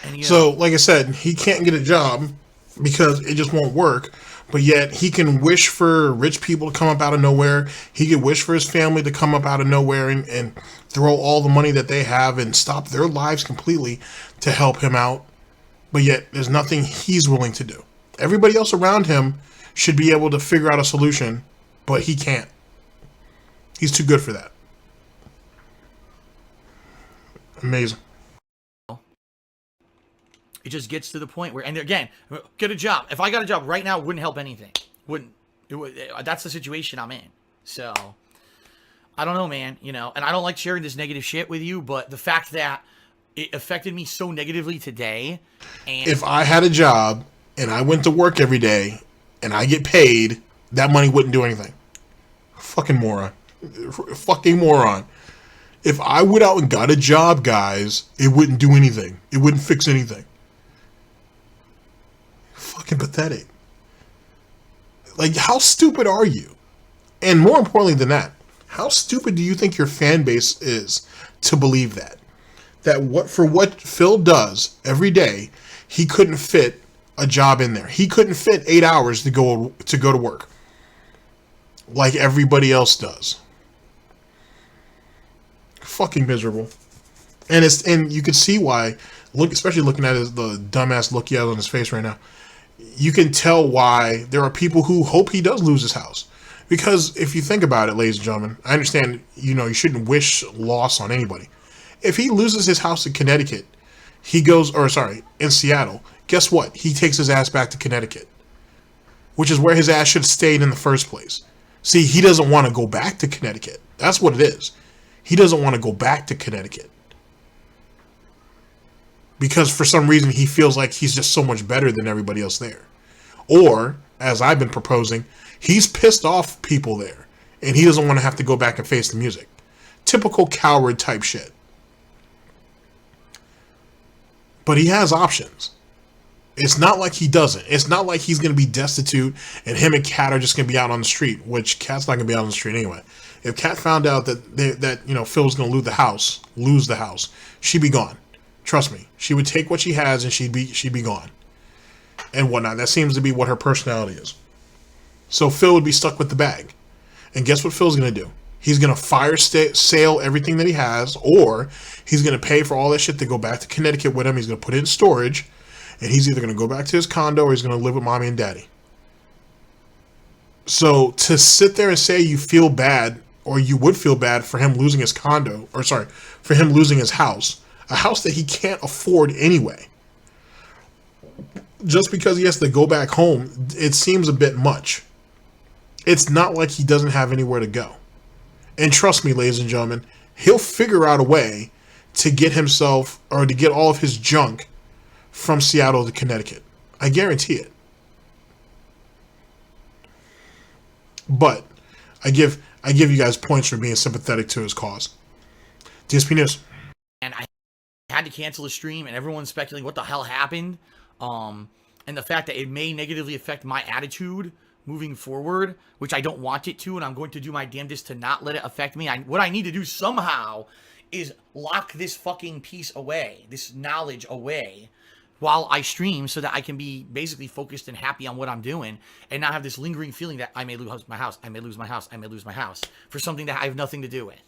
And, so, like I said, he can't get a job because it just won't work, but yet he can wish for rich people to come up out of nowhere. He can wish for his family to come up out of nowhere and throw all the money that they have and stop their lives completely to help him out, but yet there's nothing he's willing to do. Everybody else around him should be able to figure out a solution, but he can't. He's too good for that. Amazing. It just gets to the point where, and again, get a job. If I got a job right now, it wouldn't help anything. That's the situation I'm in. So, I don't know, man. You know, and I don't like sharing this negative shit with you, but the fact that it affected me so negatively today. And if I had a job and I went to work every day and I get paid, that money wouldn't do anything. Fucking moron. Fucking moron. If I went out and got a job, guys, it wouldn't do anything. It wouldn't fix anything. Fucking pathetic. Like, how stupid are you? And more importantly than that, how stupid do you think your fan base is to believe that? That what Phil does every day, he couldn't fit a job in there. He couldn't fit 8 hours to go to work like everybody else does. Fucking miserable. And you can see why, especially looking at the dumbass look he has on his face right now. You can tell why there are people who hope he does lose his house. Because if you think about it, ladies and gentlemen, I understand, you know, you shouldn't wish loss on anybody. If he loses his house in Connecticut, in Seattle, guess what? He takes his ass back to Connecticut, which is where his ass should have stayed in the first place. See, he doesn't want to go back to Connecticut. That's what it is. He doesn't want to go back to Connecticut. Because for some reason he feels like he's just so much better than everybody else there. Or, as I've been proposing, he's pissed off people there. And he doesn't want to have to go back and face the music. Typical coward type shit. But he has options. It's not like he doesn't. It's not like he's going to be destitute and him and Kat are just going to be out on the street, which Kat's not going to be out on the street anyway. If Kat found out that Phil's going to lose the house, she'd be gone. Trust me. She would take what she has and she'd be gone. And whatnot. That seems to be what her personality is. So Phil would be stuck with the bag. And guess what Phil's going to do? He's going to fire sale everything that he has, or he's going to pay for all that shit to go back to Connecticut with him. He's going to put it in storage, and he's either going to go back to his condo or he's going to live with mommy and daddy. So to sit there and say you feel bad, or you would feel bad for him losing his for him losing his house, a house that he can't afford anyway, just because he has to go back home, it seems a bit much. It's not like he doesn't have anywhere to go. And trust me, ladies and gentlemen, he'll figure out a way to get himself, or to get all of his junk from Seattle to Connecticut. I guarantee it. But I give you guys points for being sympathetic to his cause. Dspnews. And I had to cancel the stream, and everyone's speculating what the hell happened. And the fact that it may negatively affect my attitude moving forward, which I don't want it to, and I'm going to do my damnedest to not let it affect me. What I need to do somehow is lock this fucking piece away, this knowledge away, while I stream, so that I can be basically focused and happy on what I'm doing, and not have this lingering feeling that I may lose my house, I may lose my house, I may lose my house, for something that I have nothing to do with.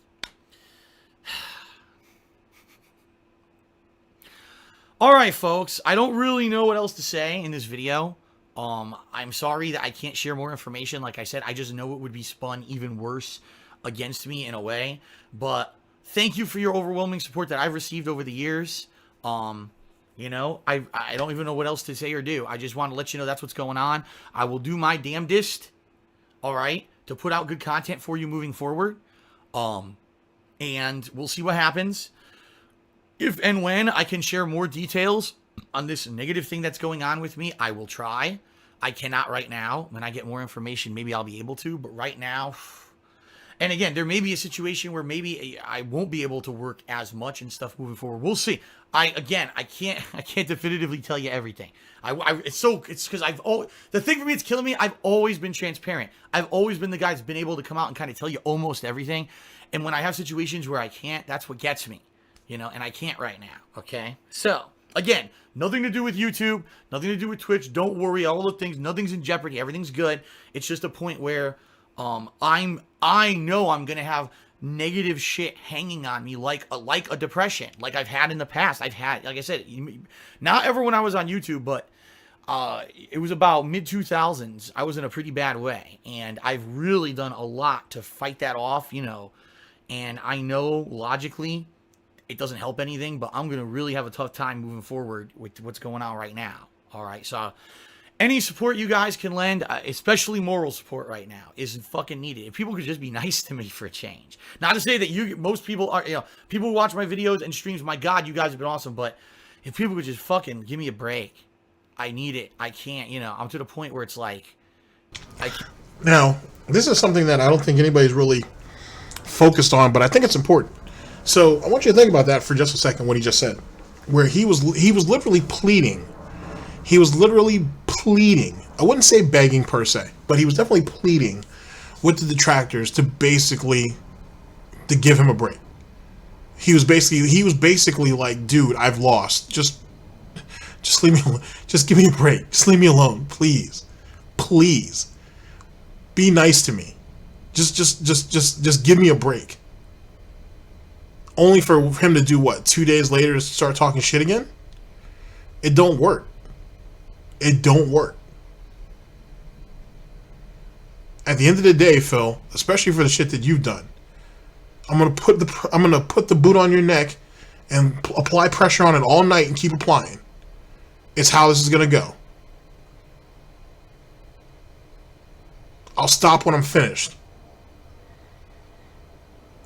Alright, folks, I don't really know what else to say in this video. I'm sorry that I can't share more information. Like I said, I just know it would be spun even worse against me in a way. But thank you for your overwhelming support that I've received over the years. You know, I don't even know what else to say or do. I just want to let you know that's what's going on. I will do my damnedest, alright, to put out good content for you moving forward. And we'll see what happens. If and when I can share more details on this negative thing that's going on with me, I will try. I cannot right now. When I get more information, maybe I'll be able to. But right now, and again, there may be a situation where maybe I won't be able to work as much and stuff moving forward. We'll see. I can't definitively tell you everything. It's because the thing for me that's killing me. I've always been transparent. I've always been the guy that's been able to come out and kind of tell you almost everything. And when I have situations where I can't, that's what gets me. You know, and I can't right now, okay? So, again, nothing to do with YouTube, nothing to do with Twitch. Don't worry, all the things, nothing's in jeopardy. Everything's good. It's just a point where I know I'm going to have negative shit hanging on me like a depression, like I've had in the past. I've had, like I said, not ever when I was on YouTube, but it was about mid-2000s. I was in a pretty bad way, and I've really done a lot to fight that off, you know, and I know logically it doesn't help anything, but I'm going to really have a tough time moving forward with what's going on right now. All right. So any support you guys can lend, especially moral support right now, is fucking needed. If people could just be nice to me for a change. Not to say that most people are, you know, people who watch my videos and streams, my God, you guys have been awesome. But if people could just fucking give me a break, I need it. I can't, you know, I'm to the point where it's like, Now, this is something that I don't think anybody's really focused on, but I think it's important. So I want you to think about that for just a second, what he just said, where he was literally pleading. He was literally pleading. I wouldn't say begging per se, but he was definitely pleading with the detractors to give him a break. He was basically like, dude, I've lost. Just leave me alone. Just give me a break. Just leave me alone, please. Please. Be nice to me. Just give me a break. Only for him to do what? 2 days later to start talking shit again? It don't work. It don't work. At the end of the day, Phil, especially for the shit that you've done, I'm gonna put the boot on your neck and apply pressure on it all night and keep applying. It's how this is gonna go. I'll stop when I'm finished.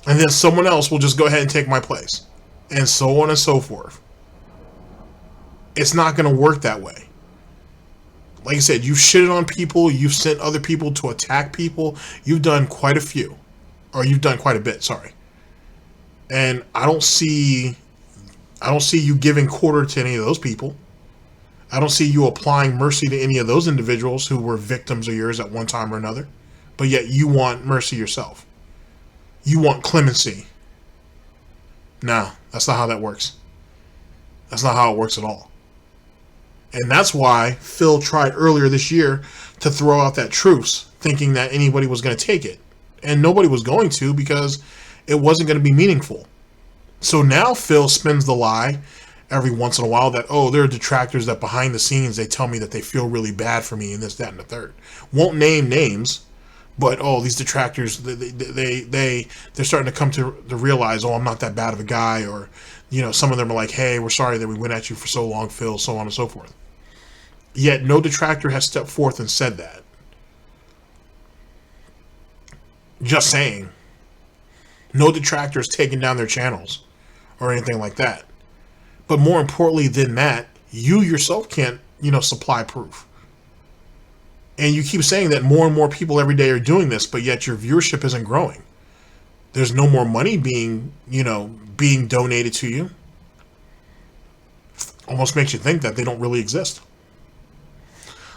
And then someone else will just go ahead and take my place. And so on and so forth. It's not going to work that way. Like I said, you've shitted on people. You've sent other people to attack people. You've done quite a few. Or you've done quite a bit, sorry. And I don't see you giving quarter to any of those people. I don't see you applying mercy to any of those individuals who were victims of yours at one time or another. But yet you want mercy yourself. You want clemency. No, that's not how that works. That's not how it works at all. And that's why Phil tried earlier this year to throw out that truce, thinking that anybody was going to take it. And nobody was going to, because it wasn't going to be meaningful. So now Phil spins the lie every once in a while that, oh, there are detractors that behind the scenes, they tell me that they feel really bad for me and this, that, and the third. Won't name names. But, oh, these detractors, they're starting to come to realize, oh, I'm not that bad of a guy. Or, you know, some of them are like, hey, we're sorry that we went at you for so long, Phil, so on and so forth. Yet no detractor has stepped forth and said that. Just saying. No detractor has taken down their channels or anything like that. But more importantly than that, you yourself can't, you know, supply proof. And you keep saying that more and more people every day are doing this, but yet your viewership isn't growing. There's no more money being, you know, being donated to you almost makes you think that they don't really exist.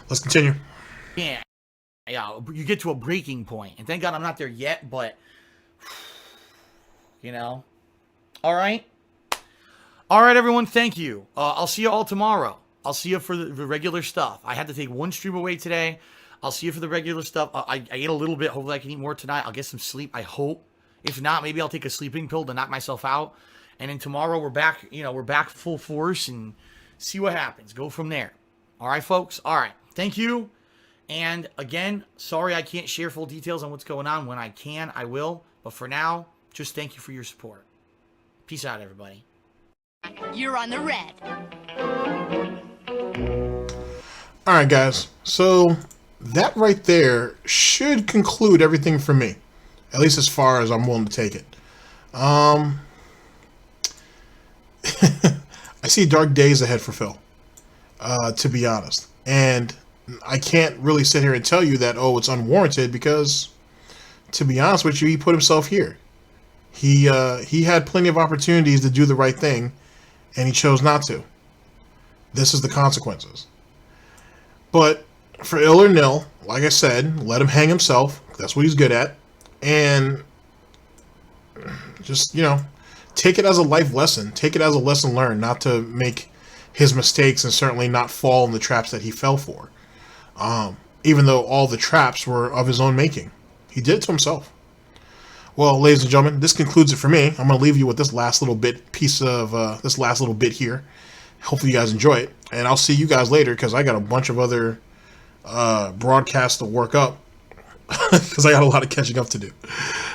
Let's continue. Yeah, you get to a breaking point, and thank God I'm not there yet, but, you know. All right, everyone, thank you. I'll see you all tomorrow. I'll see you for the regular stuff. I had to take one stream away today. I'll see you for the regular stuff. I ate a little bit. Hopefully I can eat more tonight. I'll get some sleep, I hope. If not, maybe I'll take a sleeping pill to knock myself out. And then tomorrow we're back, we're back full force and see what happens. Go from there. All right, folks? All right. Thank you. And again, sorry I can't share full details on what's going on. When I can, I will. But for now, just thank you for your support. Peace out, everybody. You're on the red. All right, guys. So that right there should conclude everything for me, at least as far as I'm willing to take it. I see dark days ahead for Phil, to be honest. And I can't really sit here and tell you that, oh, it's unwarranted, because, to be honest with you, he put himself here. He had plenty of opportunities to do the right thing, and he chose not to. This is the consequences. But for ill or nil, like I said, let him hang himself. That's what he's good at. And just, take it as a life lesson. Take it as a lesson learned, not to make his mistakes and certainly not fall in the traps that he fell for. Even though all the traps were of his own making. He did it to himself. Well, ladies and gentlemen, this concludes it for me. I'm going to leave you with this last little bit here. Hopefully you guys enjoy it. And I'll see you guys later, because I got a bunch of other broadcasts to work up. Because I got a lot of catching up to do.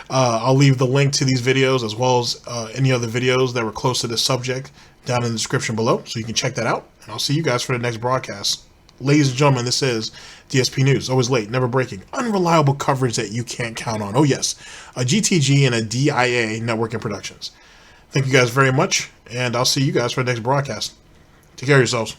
I'll leave the link to these videos, as well as any other videos that were close to this subject, down in the description below, so you can check that out. And I'll see you guys for the next broadcast. Ladies and gentlemen, this is Dspnews. Always late, never breaking, unreliable coverage that you can't count on. Oh yes, a GTG and a DIA Network Productions. Thank you guys very much, and I'll see you guys for the next broadcast. Take care of yourselves.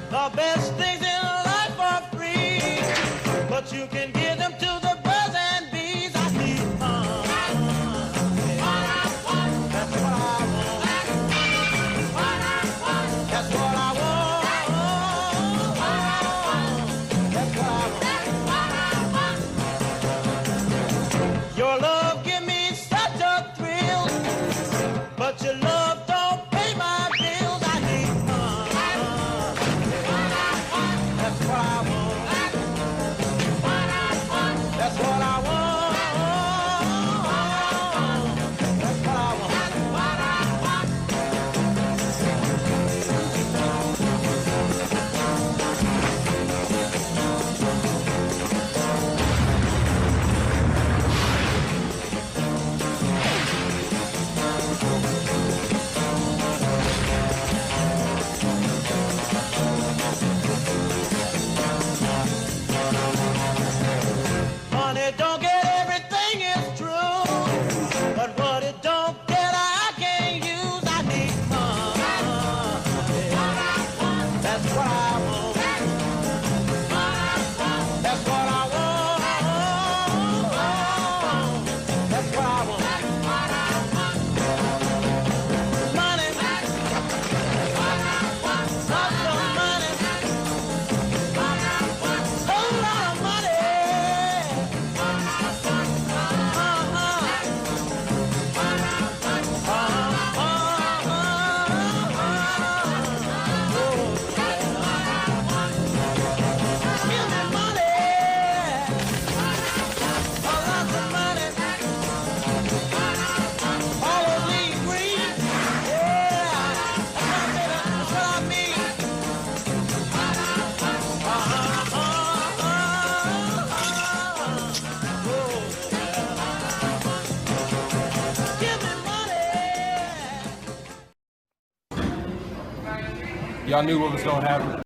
The best things in life are free, but you can give them to the birds and bees. I need fun. That's what I want. That's what I want. That's what I want. Your love give me such a thrill, but your love don't pay my bills. I need fun. That's what I want. That's what I want. That's what I want. Money don't get everything, it's true. But what it don't get, I can't use. I need fun. That's what I want. That's what I want. That's what I want. Money. Lots of money. Whole lot of money. Give me money. Lots of money. All of these green. Yeah. That's what I mean. Give me money. Y'all knew what was gonna happen.